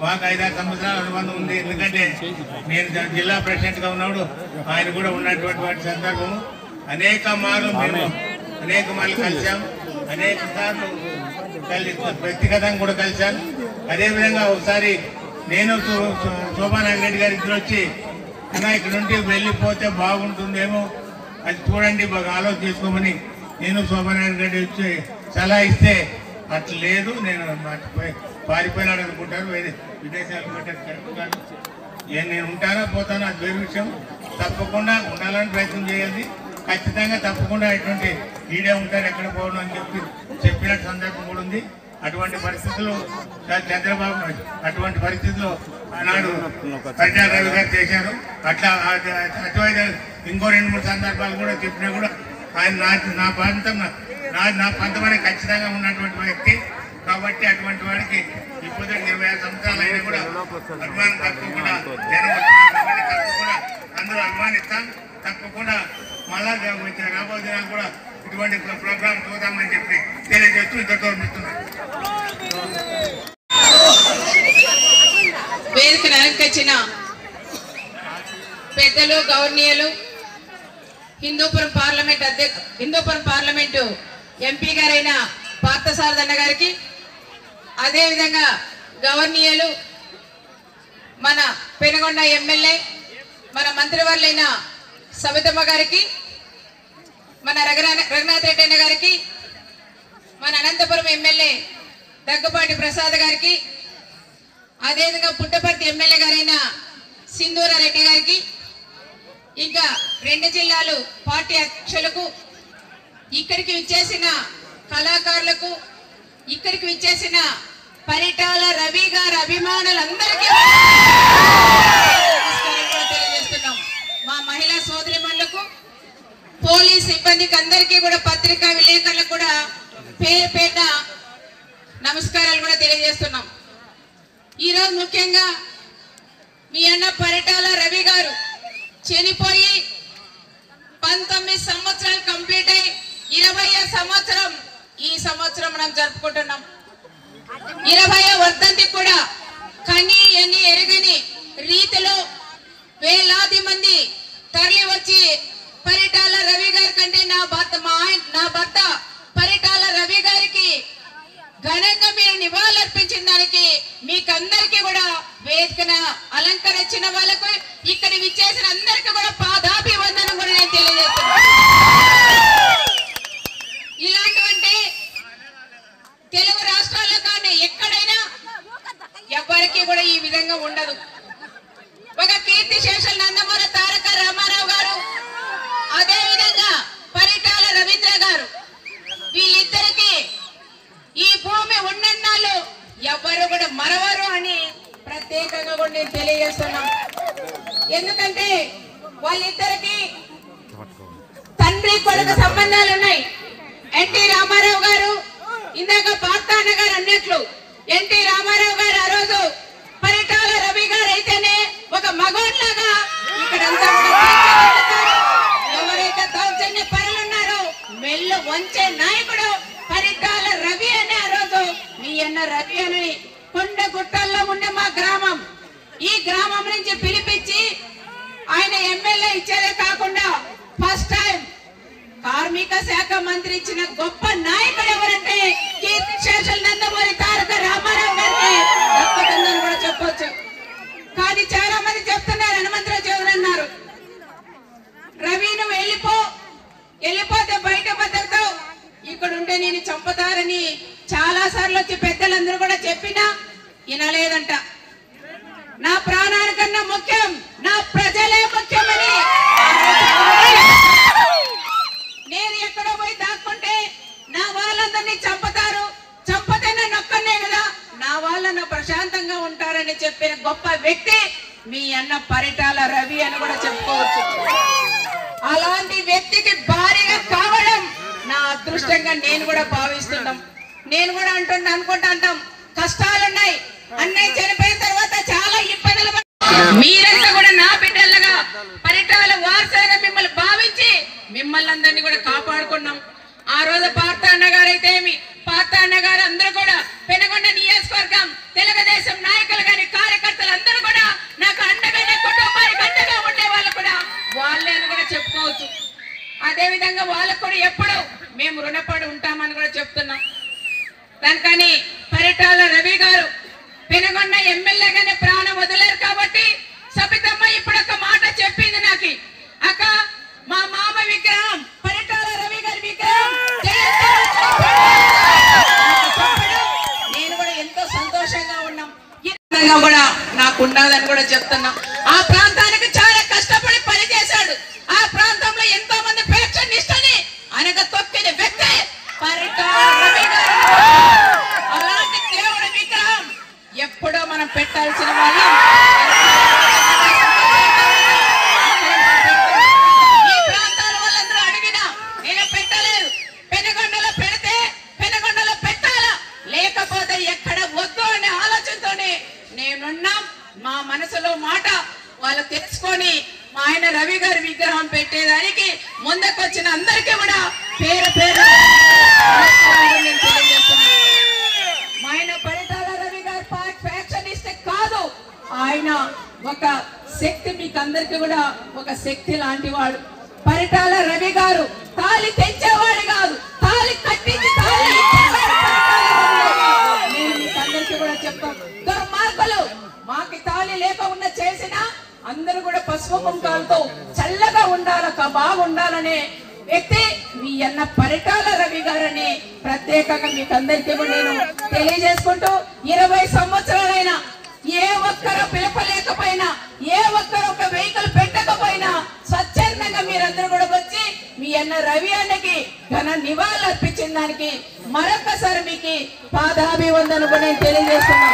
మాకు 5-6 సంవత్సరాల అనుబంధం ఉంది. ఎందుకంటే నేను జిల్లా ప్రెసిడెంట్గా ఉన్నప్పుడు ఆయన కూడా ఉన్నటువంటి సందర్భము. అనేక మార్లు కలిసాం, అనేక సార్లు వ్యక్తిగతంగా కూడా కలిశాను. అదేవిధంగా ఒకసారి నేను శోభానారాయణ రెడ్డి గారి ఇద్దరు వచ్చి, అన్నా ఇక్కడ నుండి వెళ్ళిపోతే బాగుంటుందేమో, అది చూడండి బాగా ఆలోచన చేసుకోమని నేను శోభానారాయణ రెడ్డి వచ్చి సలహా ఇస్తే, అట్లా లేదు నేను పారిపోయినాడు అనుకుంటారు, విదేశాలు పెట్టారు, కరెక్ట్ కాదు. నేను ఉంటానో పోతానో అది వేరే విషయం. తప్పకుండా ఉండాలని ప్రయత్నం చేయాలి. ఖచ్చితంగా తప్పకుండా ఇటువంటి ఈడే ఉంటారు, ఎక్కడ పోవడం అని చెప్పిన సందర్భం కూడా ఉంది. అటువంటి పరిస్థితులు చంద్రబాబు అటువంటి పరిస్థితుల్లో ఆనాడు పరిటాల రవి గారు చేశారు. అట్లా అటువైపు ఇంకో 2-3 సందర్భాలు కూడా చెప్పినా కూడా ఆయన నా పంతమని ఖచ్చితంగా ఉన్నటువంటి వ్యక్తి కాబట్టి అటువంటి వాడికి ఇప్పుడు 25 సంవత్సరాలు అయినా కూడా అభిమానం తప్పకుండా తప్పకుండా అందరూ అభిమానిస్తాం. తప్పకుండా మళ్ళా రాబోయే దినాలు కూడా ఇటువంటి ప్రోగ్రాం చూద్దామని చెప్పి తెలియజేస్తూ ఇంతతో మిస్తున్నాను. వేదికను అలంకరించిన పెద్దలు, గౌరవనీయులు, హిందూపురం పార్లమెంటు ఎంపీ గారైన పార్థసారథన్న గారికి, అదేవిధంగా గౌరవనీయులు మన పెనుగొండ ఎమ్మెల్యే, మన మంత్రివర్యులైన సవితమ్మ గారికి, మన రఘునాథ్ రెడ్డి అన్న గారికి, మన అనంతపురం ఎమ్మెల్యే దగ్గుపాటి ప్రసాద్ గారికి, అదేవిధంగా పుట్టపర్తి ఎమ్మెల్యే గారైన సింధూరారెడ్డి గారికి, ఇంకా 2 జిల్లాలు పార్టీ అధ్యక్షులకు, ఇక్కడికి విచ్చేసిన కళాకారులకు, ఇక్కడికి విచ్చేసిన పరిటాల రవి గారి అభిమానులందరికీ తెలియజేస్తున్నాం. మా మహిళా సోదరిమణులకు, పోలీస్ సిబ్బందికి అందరికీ కూడా, పత్రికా విలేకరులకు కూడా పేరు పేరున నమస్కారాలు కూడా తెలియజేస్తున్నాం. ఈరోజు ముఖ్యంగా మీ అన్న పరిటాల రవి గారు చనిపోయి 19 సంవత్సరాలు కంప్లీట్ అయ్యి 20వ సంవత్సరం ఈ సంవత్సరం మనం జరుపుకుంటున్నాం. 20వ వర్ధంతి కూడా కని అని ఎరగని రీతిలో వేలాది మంది తరలి వచ్చి పరిటాల రవి గారి కంటే నా భర్త పరిటాల రవి గారికి ఘనంగా మీరు నివాళులర్పించిన దానికి మీకందరికీ కూడా వేదికన అలంకరించిన వాళ్ళకు, ఇక్కడ విచ్చేసిన అందరికీ కూడా పాదాభివందనం కూడా నేను తెలియజేస్తున్నాను. ఇలాంటివంటే తెలుగు రాష్ట్రాల్లో కానీ ఎక్కడైనా ఎవరికి కూడా ఈ విధంగా ఉండదు. ఒక కీర్తిశేషులు నందమూరి తారక రామారావు గారు, అదేవిధంగా పరిటాల రవీంద్ర గారు, వీళ్ళిద్దరికి ఈ భూమి ఉన్నన్నాళ్ళు ఎవరు కూడా మరవరు అని ప్రత్యేకంగా కూడా నేను తెలియజేస్తున్నాం. ఎందుకంటే వాళ్ళిద్దరికి తండ్రి కొడుకు సంబంధాలు ఉన్నాయి. ఎన్టీ రామారావు గారు, ఇందాక పార్థాన్న గారు అన్నట్లు, ఎన్టీ రామారావు గారు ఆ రోజు పరిటాల రవి గారు అయితేనే ఒక మగోడ్లాగా ఇక్కడంతా ఎవరైతే దౌర్జన్య పరులున్నారో మెల్లు వంచే నాయకుడు పరిటాల రవి అని ఆ రోజు మీ అన్న రవి అని కొండ గుట్టల్లో ఉండే మా గ్రామం, ఈ గ్రామం నుంచి పిలిపించి ఆయన ఎమ్మెల్యే ఇచ్చేదే కాకుండా ఫస్ట్ టైం కార్మిక శాఖ మంత్రి ఇచ్చిన గొప్ప నాయకుడు ఎవరంటే కీర్తిశేషులు నందమూరి తారక రామారావు గారికి దక్కుతుందని కూడా చెప్పొచ్చు. కానీ చాలా మంది చెప్తున్నారు, హనుమంతరావు చౌదరి అన్నారు, రవి నువ్వు వెళ్ళిపోతే బయట బతుకుతావు, ఇక్కడ ఉంటే నేను చంపుతారని చాలా సార్లు వచ్చి పెద్దలందరూ కూడా చెప్పినా వినలేదంట. నా ప్రాణానికన్నా ముఖ్యం నా ప్రజలే ముఖ్యమని, నేను ఎక్కడో పోయి దాక్కుంటే నా వాళ్ళందరినీ చంపుతారు, చంపితే నన్ను ఒక్కనే కదా, నా వాళ్ళను ప్రశాంతంగా ఉంటారని చెప్పిన గొప్ప వ్యక్తి మీ అన్న పరిటాల రవి అని కూడా చెప్పుకోవచ్చు. అలాంటి వ్యక్తికి భారీగా కావడం నా అదృష్టంగా నేను కూడా భావిస్తున్నాం. నేను కూడా అనుకుంటా అంటాం, కష్టాలున్నాయి, అన్నయ్య చనిపోయిన తర్వాత చాలా ఇబ్బందులు, మీరంతా కూడా నా బిడ్డలుగా పరిటాల వారసులుగా మిమ్మల్ని భావించి మిమ్మల్ని అందరినీ కూడా కాపాడుకున్నాం. ఆ రోజు పార్థన్న గారు అయితే పార్థన్న గారు అందరూ కూడా పెనుగొండ నియోజకవర్గం తెలుగుదేశం నాయకులు గాని కార్యకర్తలు అందరూ కూడా నాకు అండగానే కుటుంబానికి అండగా ఉండే వాళ్ళు కూడా వాళ్ళే అని కూడా చెప్పుకోవచ్చు. అదే విధంగా వాళ్ళకు కూడా ఎప్పుడు మేము రుణపడి ఉంటామని కూడా చెప్తున్నాం. దానికని పరిటాల రవి గారు పెనుగొండ ఎమ్మెల్యేగానే ప్రాణం వదిలేరు కాబట్టి సబితమ్మ ఇప్పుడు ఒక మాట చెప్పింది నాకు, అక్క మా మామ విగ్రహం పరిటాల రవి గారి విగ్రహం నేను కూడా ఎంతో సంతోషంగా ఉన్నాం. కూడా నాకు ఉండదని కూడా చెప్తున్నాం. ఆ ప్రాంతానికి చాలా కష్టపడి పనిచేశాడు. ఆ ప్రాంతంలో ఎంతో మంది ప్రేక్ష నిష్టని అనగా తొక్కిన వ్యక్తి పరిటాల రవి గారు. అలాంటి దేవుడి విగ్రహం ఎప్పుడో మనం పెట్టాల్సిన వాళ్ళం. ఈ ప్రాంతాల వాళ్ళందరూ అడిగినా నేను పెట్టలేదు. పెనుగొండలో పెడితే పెనుగొండలో పెట్టాలా, లేకపోతే ఎక్కడ వద్దు అనే ఆలోచనతోనే నేనున్నాం. మా మనసులో మాట వాళ్ళు తెలుసుకొని మా ఆయన రవి గారి విగ్రహం పెట్టేదానికి ముందుకొచ్చిన అందరికీ కూడా పేరు పేరు నేను తెలియజేస్తున్నాను. మా ఆయన పరిటాల రవి గారు ఫ్యాక్షనిస్ట్ కాదు, ఆయన ఒక శక్తి, మీకు అందరికీ కూడా ఒక శక్తి లాంటి వాడు. పరిటాల రవి గారు తాళి తెచ్చేవాడు కాదు, తాళి కట్టించి తాళి ఇచ్చేవాడు. నేను మీకు అందరికీ కూడా చెప్తాను, దుర్మార్గులు మాకి తాళి లేక ఉన్న చేసినా అందరూ కూడా పసుపు కుంకాలతో చల్లగా ఉండాలక బాగుండాలనే వ్యక్తి మీ అన్న పరిటాల రవి గారని ప్రత్యేకంగా మీకు అందరికీ నేను తెలియజేసుకుంటూ 20 సంవత్సరాలైనా ఏ ఒక్కరు పిలపలేకపోయినా, ఏ ఒక్కరు ఒక వెహికల్ పెట్టకపోయినా స్వచ్ఛందంగా మీరందరూ కూడా వచ్చి మీ అన్న రవి అన్నకి ఘన నివాళులు అర్పించిన దానికి మరొకసారి మీకు పాదాభివందనలు కూడా నేను తెలియజేస్తున్నాం.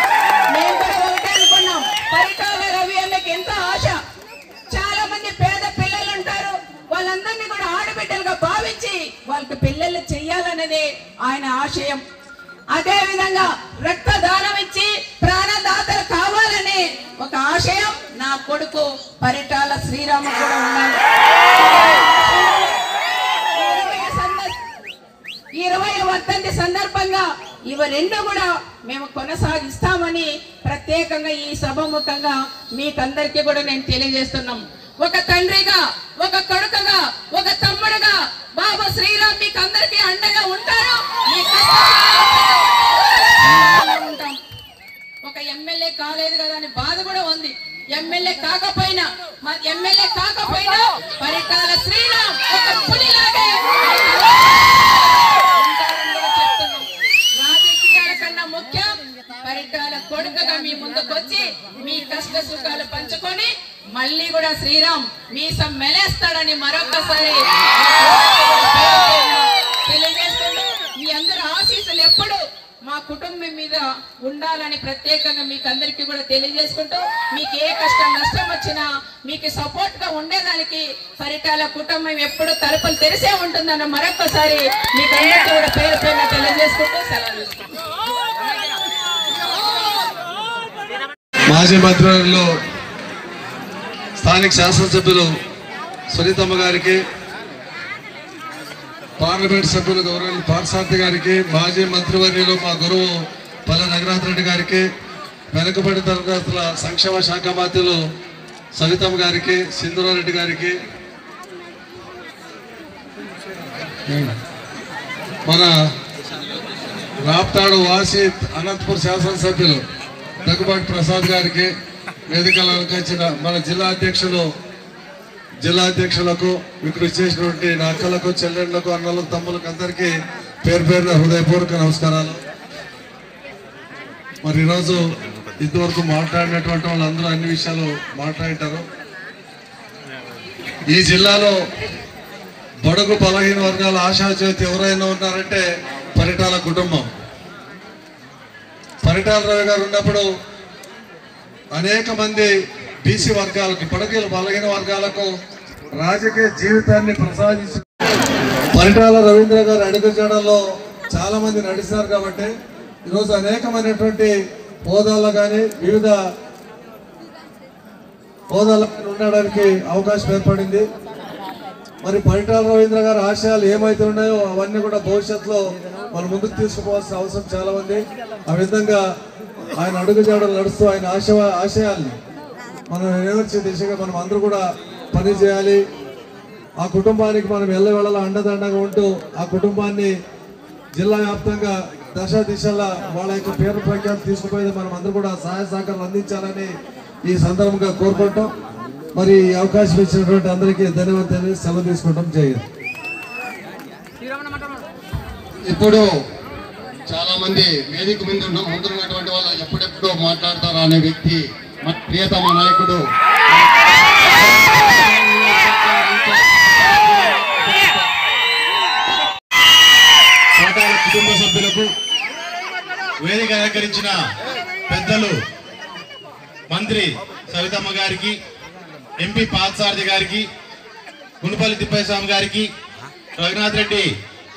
మేము కూడా ఒకటే అనుకున్నాం, పరిటాల రవి అన్నకి ఎంత ఆశ. చాలా మంది పేద పిల్లలు ఉంటారు, వాళ్ళందరినీ కూడా ఆడబిడ్డలుగా భావించి వాళ్ళకి పిల్లలు చెయ్యాలనేది ఆయన ఆశయం. అదే విధంగా రక్తదానం ఇచ్చి ప్రాణదాతలు కావాలనే ఒక ఆశయం నా కొడుకు పరిటాల శ్రీరామ కూడా ఉన్నాడు. 20వ వర్ధంతి సందర్భంగా ఇవి రెండు కూడా మేము కొనసాగిస్తామని ప్రత్యేకంగా ఈ సభముఖంగా మీకందరికీ కూడా నేను తెలియజేస్తున్నాం. ఒక తండ్రిగా, ఒక కొడుకుగా, ఒక తమ్ముడుగా బాబా శ్రీరామ్ మీకు అందరికీ అండగా ఉంటారు. ఒక ఎమ్మెల్యే కాలేదు కదా అని బాధ కూడా ఉంది. ఎమ్మెల్యే కాకపోయినా పరిటాల శ్రీరామ్ ఒక పులిలాగే చెప్తున్నాం. రాజకీయాల కన్నా ముఖ్యం పరిటాల కొడుకుగా మీ ముందుకు వచ్చి మీ కష్ట సుఖాలు పంచుకొని మళ్ళీ కూడా శ్రీరామ్ మీసం మెలేస్తాడని మరొకసారి తెలియజేస్తుంటూ మీ అందరి ఆశీస్సులు ఎప్పుడు మా కుటుంబం మీద ఉండాలని ప్రత్యేకంగా మీకు అందరికీ కూడా తెలియజేసుకుంటూ మీకు ఏ కష్టం నష్టం వచ్చినా మీకు సపోర్ట్ గా ఉండేదానికి పరిటాల కుటుంబం ఎప్పుడు తలుపులు తెరిసే ఉంటుందన్న మరొకసారి మీకు అందరికీ కూడా పేరు పేరున తెలియజేసుకుంటూ సెలవు తీసుకుంటాం. మాజీ మంత్రివర్యులు స్థానిక శాసనసభ్యులు సునీతమ్మ గారికి, పార్లమెంట్ సభ్యులు గౌరవ పార్సార్థి గారికి, మాజీ మంత్రివర్యులు మా గురువు పల్లె రఘునాథ్ రెడ్డి గారికి, వెనుకబడి తరగతుల సంక్షేమ శాఖ మంత్రులు సవితమ్మ గారికి, సింధురారెడ్డి గారికి, మన రాప్తాడు వాసి అనంతపూర్ శాసనసభ్యులు దగ్గుబాటి ప్రసాద్ గారికి, వేదికలు అలంకరించిన మన జిల్లా అధ్యక్షులకు, ఇక్కడ ఇచ్చేసినటువంటి నా అక్కలకు, చెల్లెళ్లకు, అన్నలకు, తమ్ములకు అందరికీ పేరు పేరున హృదయపూర్వక నమస్కారాలు. మరి ఈరోజు ఇంతవరకు మాట్లాడినటువంటి వాళ్ళందరూ అన్ని విషయాలు మాట్లాడింటారు. ఈ జిల్లాలో బడుగు బలహీన వర్గాల ఆశాజ్యోతి ఎవరైనా ఉన్నారంటే పరిటాల కుటుంబం. పరిటాల రావు గారు ఉన్నప్పుడు అనేక మంది బీసీ వర్గాలకు, బడుగు బలహీన వర్గాలకు రాజకీయ జీవితాన్ని ప్రసాదించి పరిటాల రవీంద్ర గారు అడుగుజాడల్లో చాలా మంది నడిచారు. కాబట్టి ఈరోజు అనేకమైనటువంటి హోదాల్లో కానీ వివిధ హోదాల్లో ఉండడానికి అవకాశం ఏర్పడింది. మరి పరిటాల రవీంద్ర గారి ఆశయాలు ఏమైతే ఉన్నాయో అవన్నీ కూడా భవిష్యత్తులో మనం ముందుకు తీసుకుపోవాల్సిన అవసరం చాలా ఉంది. ఆ విధంగా ఆయన అడుగుజాడలు నడుస్తూ ఆయన ఆశయాల్ని మనం నెరవేర్చే దిశగా మనం అందరూ కూడా పని చేయాలి. ఆ కుటుంబానికి మనం ఎల్లవేళలా అండదండగా ఉంటూ ఆ కుటుంబాన్ని జిల్లా వ్యాప్తంగా దశ దిశలా వాళ్ళ యొక్క పేరు ప్రఖ్యాతి తీసుకుపోయేది మనం అందరూ కూడా సహాయ సహకారాలు అందించాలని ఈ సందర్భంగా కోరుకుంటాం. మరి ఈ అవకాశం ఇచ్చినటువంటి అందరికీ ధన్యవాదాలు. సెలవు తీసుకుంటాం. జై హింద్. ఇప్పుడు చాలా మంది వేదిక మీద ముందున్నటువంటి వాళ్ళు ఎప్పుడెప్పుడో మాట్లాడతారా అనే వ్యక్తి మన ప్రియతమ నాయకుడు కుటుంబ సభ్యులకు వేదిక అలంకరించిన పెద్దలు మంత్రి సవితమ్మ గారికి, ఎంపీ పాత్సారథి గారికి, గుణపల్లి తిప్పేస్వామి గారికి, రఘునాథ్ రెడ్డి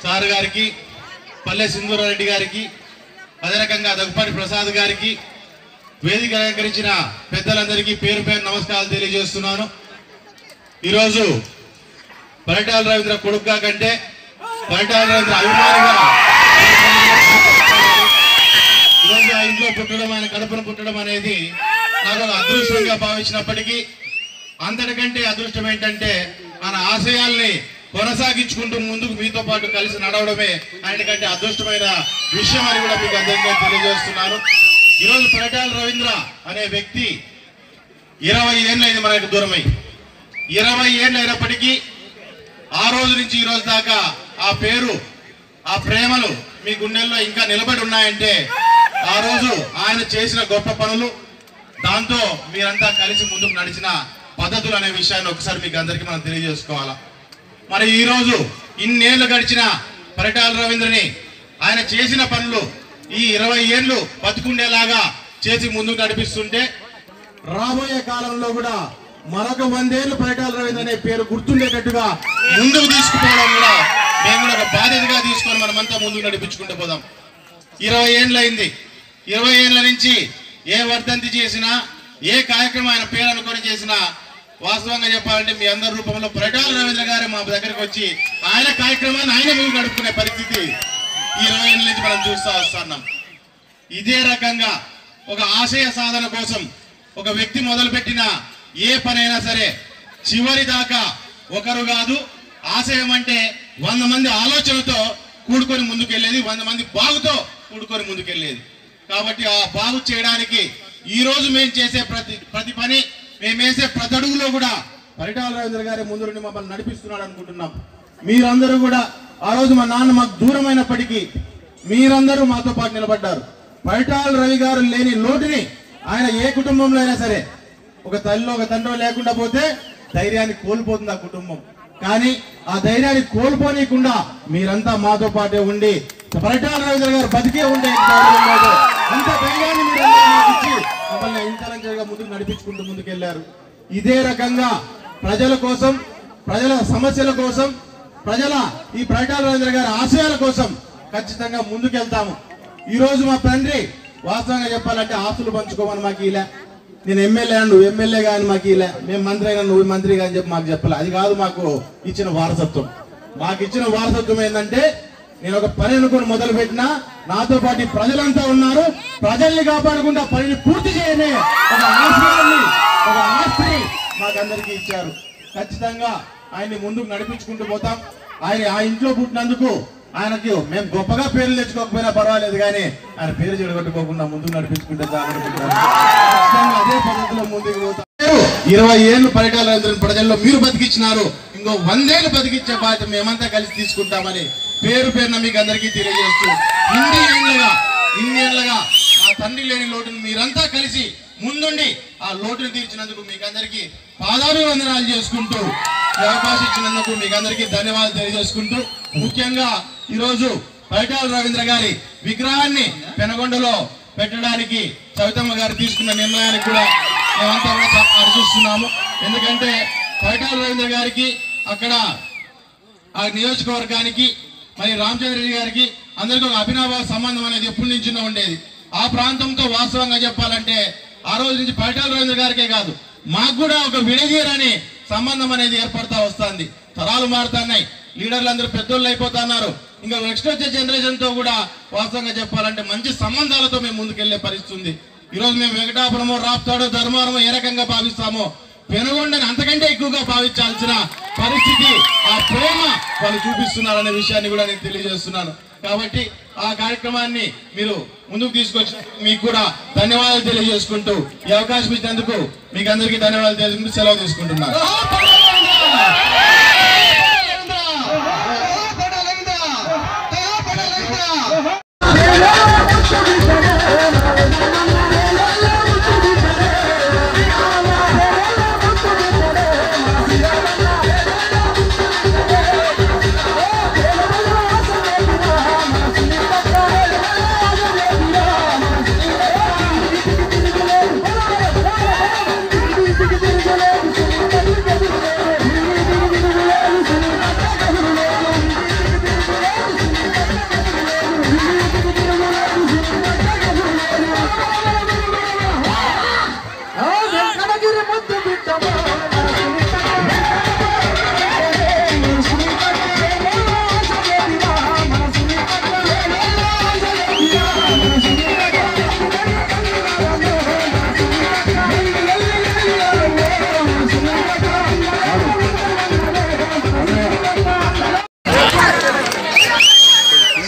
సార్ గారికి, పల్లె సింధూరారెడ్డి గారికి, అదే రకంగా దగ్గుపాటి ప్రసాద్ గారికి, వేదిక అలంకరించిన పెద్దలందరికీ పేరు పేరు నమస్కారాలు తెలియజేస్తున్నాను. ఈరోజు పరిటాల రవీంద్ర కొడుకుగా కంటే పరిటాల రవీంద్ర అభిమానిగా ఈరోజు ఆ ఇంట్లో పుట్టడం, ఆయన కడుపున పుట్టడం అనేది నాకు ఒక అదృష్టంగా భావించినప్పటికీ అంతటికంటే అదృష్టం ఏంటంటే ఆయన ఆశయాల్ని కొనసాగించుకుంటూ ముందుకు మీతో పాటు కలిసి నడవడమే ఆయనకంటే అదృష్టమైన విషయం అని కూడా మీకు అందరికీ తెలియజేస్తున్నాను. ఈరోజు పరిటాల రవీంద్ర అనే వ్యక్తి 20 ఏళ్ళైంది మనకు దూరమై. 20 ఏళ్ళు అయినప్పటికీ ఆ రోజు నుంచి ఈ రోజు దాకా ఆ పేరు, ఆ ప్రేమలు మీ గుండెల్లో ఇంకా నిలబడి ఉన్నాయంటే ఆ రోజు ఆయన చేసిన గొప్ప పనులు, దాంతో మీరంతా కలిసి ముందుకు నడిచిన పద్ధతులు అనే విషయాన్ని ఒకసారి మీకు అందరికీ మనం తెలియజేసుకోవాలా. మరి ఈ రోజు ఇన్నేళ్లు గడిచిన పరిటాల రవీంద్రని ఆయన చేసిన పనులు ఈ 20 ఏళ్ళు బతుకుండేలాగా చేసి ముందుకు నడిపిస్తుంటే రాబోయే కాలంలో కూడా మరొక 100 ఏళ్ళు పరిటాల రవీంద్ర అనే పేరు గుర్తుండేటట్టుగా ముందుకు తీసుకుపోవడం కూడా మేము కూడా ఒక బాధ్యతగా తీసుకొని మనమంతా ముందుకు నడిపించుకుంటూ పోదాం. 20 ఏళ్ళు అయింది. 20 ఏళ్ళ నుంచి ఏ వర్ధంతి చేసినా, ఏ కార్యక్రమం ఆయన పేరు అనుకొని చేసినా వాస్తవంగా చెప్పాలంటే మీ అందరి రూపంలో పరిటాల రవీంద్ర గారు మా దగ్గరికి వచ్చి ఆయన కార్యక్రమాన్ని ఆయన ముందు నడుపుకునే పరిస్థితి ఈ 20 ఏళ్ళ నుంచి మనం చూస్తూ వస్తున్నాం. ఇదే రకంగా ఒక ఆశయ సాధన కోసం ఒక వ్యక్తి మొదలుపెట్టిన ఏ పనైనా సరే చివరి దాకా ఒకరు కాదు, ఆశయం అంటే 100 మంది ఆలోచనతో కూడుకొని ముందుకెళ్ళేది, 100 మంది బాగుతో కూడుకొని ముందుకెళ్ళేది. కాబట్టి ఆ బాగు చేయడానికి ఈ రోజు మేము చేసే ప్రతి పని, మేము వేసే ప్రతి అడుగులో కూడా పరిటాల రవీంద్ర గారి ముందు నుండి మమ్మల్ని నడిపిస్తున్నాడు అనుకుంటున్నాం. మీరందరూ కూడా ఆ రోజు మా నాన్న మాకు దూరమైనప్పటికీ మీరందరూ మాతో పాటు నిలబడ్డారు. పరిటాల రవి గారు లేని లోటుని ఆయన ఏ కుటుంబంలో అయినా సరే ఒక తల్లిలో ఒక తండ్రో లేకుండా పోతే ధైర్యాన్ని కోల్పోతుంది ఆ కుటుంబం. కానీ ఆ ధైర్యాన్ని కోల్పోనీయకుండా మీరంతా మాతో పాటే ఉండి పరిటాల రవీంద్ర గారు బతికే ఉండే అంత ధైర్యాన్ని మీరు ఇచ్చి మమ్మల్ని ఇంతరంగా ముందుకు నడిపించుకుంటూ ముందుకెళ్లారు. ఇదే రకంగా ప్రజల కోసం, ప్రజల సమస్యల కోసం, ప్రజల ఈ పరిటాల రవీంద్ర గారి ఆశయాల కోసం ఖచ్చితంగా ముందుకెళ్తాము. ఈ రోజు మా తండ్రి వాస్తవంగా చెప్పాలంటే ఆస్తులు పంచుకోమని మాకు ఇలా, నేను ఎమ్మెల్యే నువ్వు ఎమ్మెల్యే కానీ మాకు ఇలా, మేము మంత్రి అయినా నువ్వు మంత్రి కానీ చెప్పి మాకు చెప్పాలి. అది కాదు మాకు ఇచ్చిన వారసత్వం. మాకు ఇచ్చిన వారసత్వం ఏంటంటే నేను ఒక పని అనుకుని మొదలు పెట్టినా నాతో పాటు ప్రజలంతా ఉన్నారు, ప్రజల్ని కాపాడకుండా పనిని పూర్తి చేయనే ఒక ఆశయాన్ని, ఒక ఆస్తిని మాకందరికీ ఇచ్చారు. ఖచ్చితంగా ఆయన్ని ముందుకు నడిపించుకుంటూ పోతాం. ఆయన ఆ ఇంట్లో పుట్టినందుకు ఆయనకి మేము గొప్పగా పేర్లు తెచ్చుకోకపోయినా పర్వాలేదు, కానీ ఆయన పేరు చెడగొట్టుకోకుండా ముందుకు నడిపించుకుంటే ఖచ్చితంగా అదే పద్ధతిలో ముందుకు పోతాం. 20 ఏళ్ళు పరిటాల రవీంద్ర ప్రజల్లో మీరు బతికించినారు, ఇంకో 100 ఏళ్ళు బతికించే బాధ్యత మేమంతా కలిసి తీసుకుంటామని పేరు పేరున మీకు అందరికీ తెలియజేస్తూ ఇన్ని ఏళ్ళగా ఆ తండ్రి లేని లోటును మీరంతా కలిసి ముందుండి ఆ లోటును తీర్చినందుకు మీకు అందరికీ పాదాభివందనాలు చేసుకుంటూ ఈ అవకాశం ఇచ్చినందుకు మీకు అందరికీ ధన్యవాదాలు తెలియజేసుకుంటూ ముఖ్యంగా ఈరోజు పరిటాల రవీంద్ర గారి విగ్రహాన్ని పెనగొండలో పెట్టడానికి సవితమ్మ గారు తీసుకున్న నిర్ణయానికి కూడా మేమంతా కూడా హర్షిస్తున్నాము. ఎందుకంటే పరిటాల రవీంద్ర గారికి అక్కడ ఆ నియోజకవర్గానికి మరి రామచంద్రరెడ్డి గారికి అందరికీ ఒక అభినవ సంబంధం అనేది ఎప్పటి నుంచి ఉండేది. ఆ ప్రాంతంతో వాస్తవంగా చెప్పాలంటే ఆ రోజు నుంచి పరిటాల రవీంద్ర గారికే కాదు మాకు కూడా ఒక విడదీయరని సంబంధం అనేది ఏర్పడతా వస్తుంది. తరాలు మారుతున్నాయి, లీడర్లు అందరూ పెద్దోళ్ళు అయిపోతున్నారు. ఇంకా నెక్స్ట్ వచ్చే జనరేషన్తో కూడా వాస్తవంగా చెప్పాలంటే మంచి సంబంధాలతో మేము ముందుకెళ్లే పరిస్థితి ఉంది. ఈరోజు మేము వెంకటాపురము, రాప్తాడు, ధర్మవరము ఏ రకంగా భావిస్తామో పెనుగొండని అంతకంటే ఎక్కువగా భావించాల్సిన పరిస్థితి, ఆ ప్రేమ వాళ్ళు చూపిస్తున్నారనే విషయాన్ని కూడా నేను తెలియజేస్తున్నాను. కాబట్టి ఆ కార్యక్రమాన్ని మీరు ముందుకు తీసుకొచ్చి మీకు కూడా ధన్యవాదాలు తెలియజేసుకుంటూ ఈ అవకాశం ఇచ్చినందుకు మీకు అందరికీ ధన్యవాదాలు తెలియజేసుకుంటూ సెలవు తీసుకుంటున్నాను.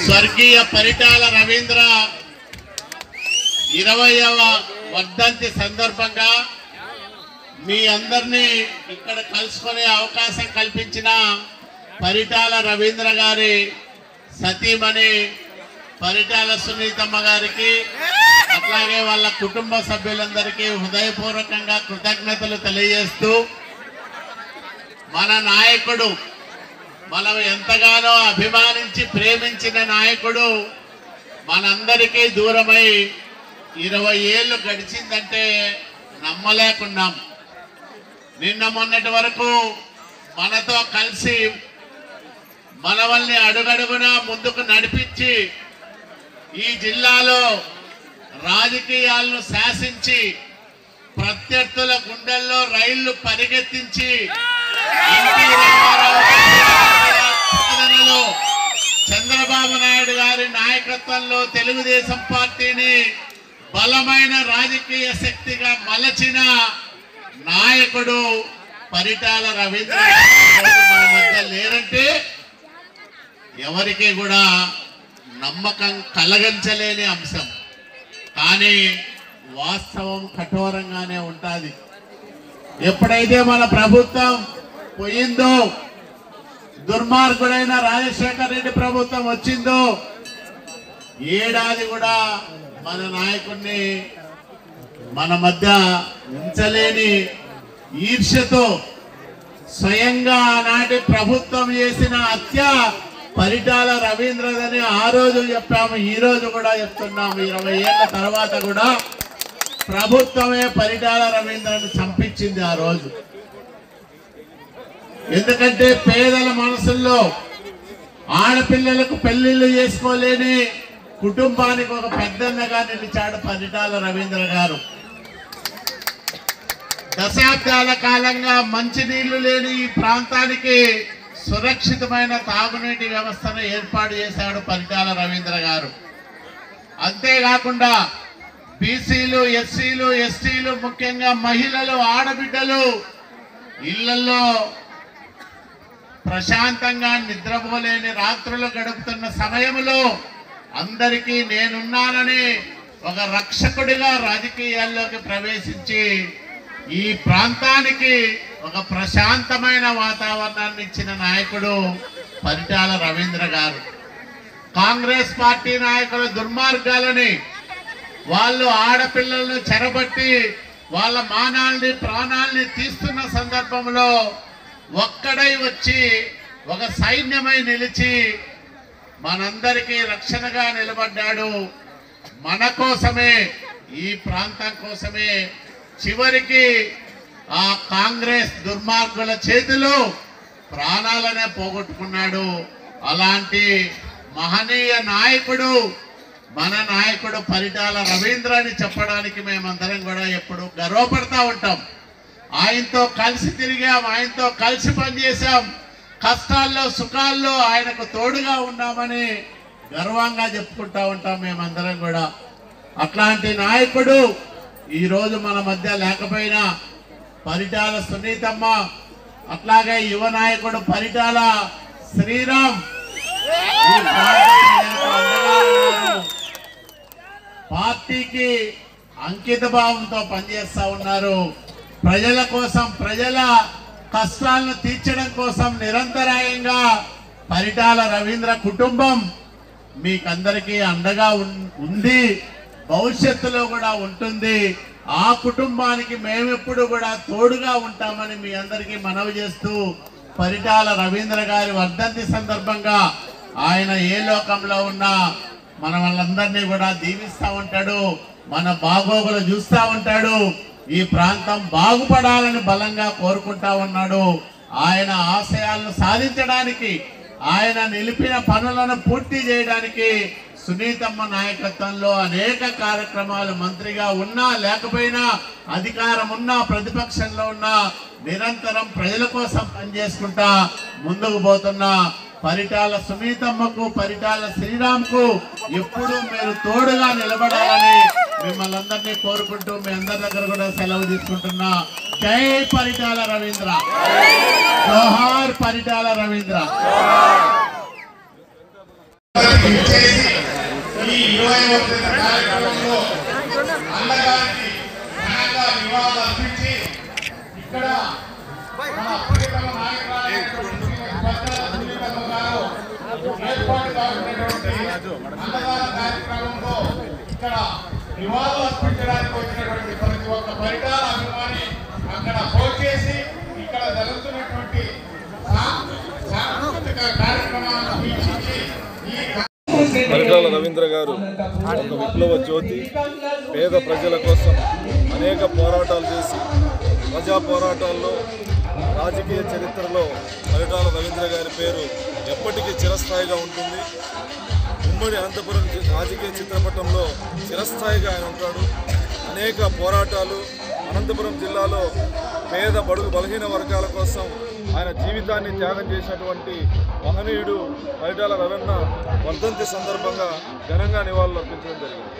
స్వర్గీయ పరిటాల రవీంద్ర 20వ వర్ధంతి సందర్భంగా మీ అందరినీ ఇక్కడ కలుసుకునే అవకాశం కల్పించిన పరిటాల రవీంద్ర గారి సతీమణి పరిటాల సునీతమ్మ గారికి, అట్లాగే వాళ్ళ కుటుంబ సభ్యులందరికీ హృదయపూర్వకంగా కృతజ్ఞతలు తెలియజేస్తూ, మన నాయకుడు, మనం ఎంతగానో అభిమానించి ప్రేమించిన నాయకుడు మనందరికీ దూరమై 20 ఏళ్ళు గడిచిందంటే నమ్మలేకున్నాం. నిన్న మొన్నటి వరకు మనతో కలిసి మనవల్ని అడుగడుగునా ముందుకు నడిపించి ఈ జిల్లాలో రాజకీయాలను శాసించి ప్రత్యర్థుల గుండెల్లో రైళ్లు పరిగెత్తించి చంద్రబాబు నాయుడు గారి నాయకత్వంలో తెలుగుదేశం పార్టీని బలమైన రాజకీయ శక్తిగా మలచిన నాయకుడు పరిటాల రవీంద్ర మన మధ్య లేరంటే ఎవరికి కూడా నమ్మకం కలగంచలేని అంశం. కానీ వాస్తవం కఠోరంగానే ఉంటుంది. ఎప్పుడైతే మన ప్రభుత్వం పోయిందో, దుర్మార్గుడైన రాజశేఖర్ రెడ్డి ప్రభుత్వం వచ్చిందో, ఏడాది కూడా మన నాయకుడిని మన మధ్య ఉంచలేని ఈర్ష్యతో స్వయంగా ఆనాటి ప్రభుత్వం చేసిన హత్య పరిటాల రవీంద్రదని ఆ రోజు చెప్పాము, ఈ రోజు కూడా చెప్తున్నాము. 20 ఏళ్ల తర్వాత కూడా ప్రభుత్వమే పరిటాల రవీంద్రని చంపించింది ఆ రోజు. ఎందుకంటే పేదల మనసుల్లో ఆడపిల్లలకు పెళ్లిళ్ళు చేసుకోలేని కుటుంబానికి ఒక పెద్దన్నగా నిలిచాడు పరిటాల రవీంద్ర గారు. దశాబ్దాల కాలంగా మంచినీళ్లు లేని ఈ ప్రాంతానికి సురక్షితమైన తాగునీటి వ్యవస్థను ఏర్పాటు చేశాడు పరిటాల రవీంద్ర గారు. అంతేకాకుండా బీసీలు, ఎస్సీలు, ఎస్టీలు, ముఖ్యంగా మహిళలు, ఆడబిడ్డలు ఇళ్లలో ప్రశాంతంగా నిద్రపోలేని రాత్రులు గడుపుతున్న సమయంలో అందరికీ నేనున్నానని ఒక రక్షకుడిగా రాజకీయాల్లోకి ప్రవేశించి ఈ ప్రాంతానికి ఒక ప్రశాంతమైన వాతావరణాన్ని ఇచ్చిన నాయకుడు పరిటాల రవీంద్ర గారు. కాంగ్రెస్ పార్టీ నాయకుల దుర్మార్గాలని, వాళ్ళు ఆడపిల్లలను చెరబట్టి వాళ్ళ మానాల్ని, ప్రాణాల్ని తీస్తున్న సందర్భంలో ఒక్కడై వచ్చి ఒక సైన్యమై నిలిచి మనందరికీ రక్షణగా నిలబడ్డాడు. మన కోసమే, ఈ ప్రాంతం కోసమే. చివరికి ఆ కాంగ్రెస్ దుర్మార్గుల చేతిలో ప్రాణాలనే పోగొట్టుకున్నాడు. అలాంటి మహనీయ నాయకుడు మన నాయకుడు పరిటాల రవీంద్ర అని చెప్పడానికి మేమందరం కూడా ఎప్పుడు గర్వపడతా ఉంటాం. ఆయనతో కలిసి తిరిగాం, ఆయనతో కలిసి పనిచేశాం. కష్టాల్లో సుఖాల్లో ఆయనకు తోడుగా ఉన్నామని గర్వంగా చెప్పుకుంటా ఉంటాం మేమందరం కూడా. అట్లాంటి నాయకుడు ఈరోజు మన మధ్య లేకపోయినా పరిటాల సునీతమ్మ, అట్లాగే యువ నాయకుడు పరిటాల శ్రీరామ్ పార్టీకి అంకిత భావంతో పనిచేస్తా ఉన్నారు. ప్రజల కోసం, ప్రజల కష్టాలను తీర్చడం కోసం నిరంతరాయంగా పరిటాల రవీంద్ర కుటుంబం మీకందరికీ అండగా ఉంది, భవిష్యత్తులో కూడా ఉంటుంది. ఆ కుటుంబానికి మేమెప్పుడు కూడా తోడుగా ఉంటామని మీ అందరికీ మనవి చేస్తూ, పరిటాల రవీంద్ర గారి వర్ధంతి సందర్భంగా ఆయన ఏ లోకంలో ఉన్నా మన వాళ్ళందరినీ కూడా దీవిస్తూ ఉంటాడు, మన బాగోగులు చూస్తూ ఉంటాడు, ఈ ప్రాంతం బాగుపడాలని బలంగా కోరుకుంటా ఉన్నాడు. ఆయన ఆశయాలను సాధించడానికి, ఆయన నిలిపిన పనులను పూర్తి చేయడానికి సునీతమ్మ నాయకత్వంలో అనేక కార్యక్రమాలు మంత్రిగా ఉన్నా లేకపోయినా, అధికారం ఉన్నా ప్రతిపక్షంలో ఉన్నా నిరంతరం ప్రజల కోసం పనిచేసుకుంటా ముందుకు పోతున్న పరిటాల సునీతమ్మకు, పరిటాల శ్రీరామ్కు ఎప్పుడూ మీరు తోడుగా నిలబడాలని మిమ్మల్ని అందరినీ కోరుకుంటూ మీ అందరి దగ్గర కూడా సెలవు తీసుకుంటున్నా. జై పరిటాల రవీంద్ర, జోహార్ పరిటాల రవీంద్ర. ఈ 21వ కార్యక్రమంలో అన్నగారికి ఘనంగా నివాళులు అర్పించి ఇక్కడ మన ప్రియతమ నాయకురాలైనటువంటి సునీతమ్మ గారు ఏర్పాటు కావాల్సినటువంటి అన్నదాన కార్యక్రమంలో ఇక్కడ నివాళులు అర్పించడానికి వచ్చినటువంటి ప్రతి ఒక్క పరిటాల అభిమాని అక్కడ పోచేసి ఇక్కడ జరుగుతున్నటువంటి సాంస్కృతిక కార్యక్రమాలను వీక్షించి పరిటాల రవీంద్ర గారు ఒక విప్లవ జ్యోతి, పేద ప్రజల కోసం అనేక పోరాటాలు చేసి ప్రజా పోరాటాల్లో రాజకీయ చరిత్రలో పరిటాల రవీంద్ర గారి పేరు ఎప్పటికీ చిరస్థాయిగా ఉంటుంది. ఉమ్మడి అనంతపురం రాజకీయ చిత్రపటంలో చిరస్థాయిగా ఆయన ఉంటాడు. అనేక పోరాటాలు అనంతపురం జిల్లాలో పేద బడుగు బలహీన వర్గాల కోసం ఆయన జీవితాన్ని త్యాగం చేసినటువంటి మహనీయుడు పరిటాల రవీంద్ర వర్ధంతి సందర్భంగా ఘనంగా నివాళులు అర్పించడం జరిగింది.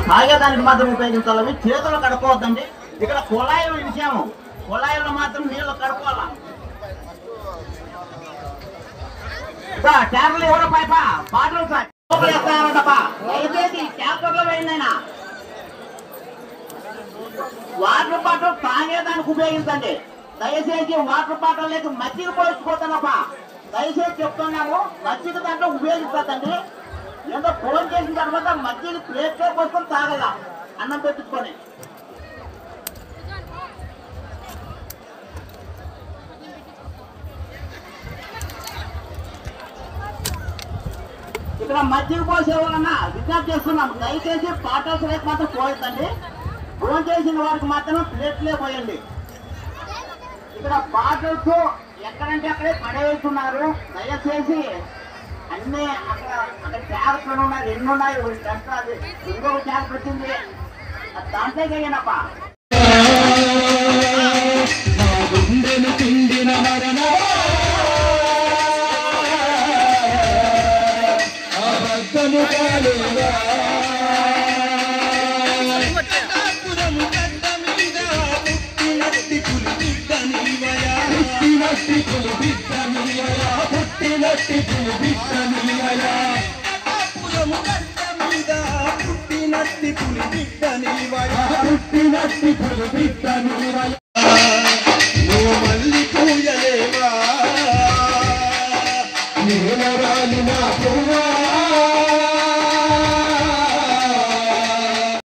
తాగేదానికి మాత్రం ఉపయోగించాలి, చేతులు కడుక్కోవద్దండి. ఇక్కడ కుళాయిలు విషయము, కుళాయిలో మాత్రం నీళ్లు కడుక్కోవాలా. ట్యాబ్లు ఎవరో పైప బాటలు వేస్తారంటప్పా, దయచేసి ట్యాబ్లో వేయండి. వాటర్ బాటిల్ తాగేదానికి ఉపయోగించండి. దయచేసి వాటర్ బాటిల్ లేక మజ్జిగ పోసుకోతానప్పా, దయచేసి చెప్తున్నాము. మజ్జిగ దాంట్లో ఉపయోగిస్తుందండి. ఏదో ఫోన్ చేసిన తర్వాత మజ్జిగ ప్లేట్లో పోసుకొని తాగల, అన్నం పెట్టుకొని. ఇక్కడ మజ్జిగ పోసే వాళ్ళన్నా విజ్ఞప్తి చేస్తున్నాం, దయచేసి బాటల్స్ రేపు మాత్రం పోయొద్దండి. ఫోన్ చేసిన వారికి మాత్రం ప్లేట్లే పోయండి. ఇక్కడ బాటిల్స్ ఎక్కడంటే అక్కడే పడేస్తున్నారు. దయచేసి అన్నీ అక్కడ జాగ్రత్తలు ఉన్నాయి, ఎన్ని ఉన్నాయి, అది ఇంకొక జాగ్రత్త వచ్చింది, దాంట్లోకి అయ్యానప్పా. అబద్ధ కాలేవా పుట్టినట్టి పులి బిడ్డ నీవయా పుట్టినట్టి పులి బిడ్డ నీవయా పుట్టినట్టి పులి బిడ్డ నీవయా పురము గడ్డ మీద పుట్టినట్టి పులి బిడ్డ నీవయా పుట్టినట్టి పులి బిడ్డ నీవయా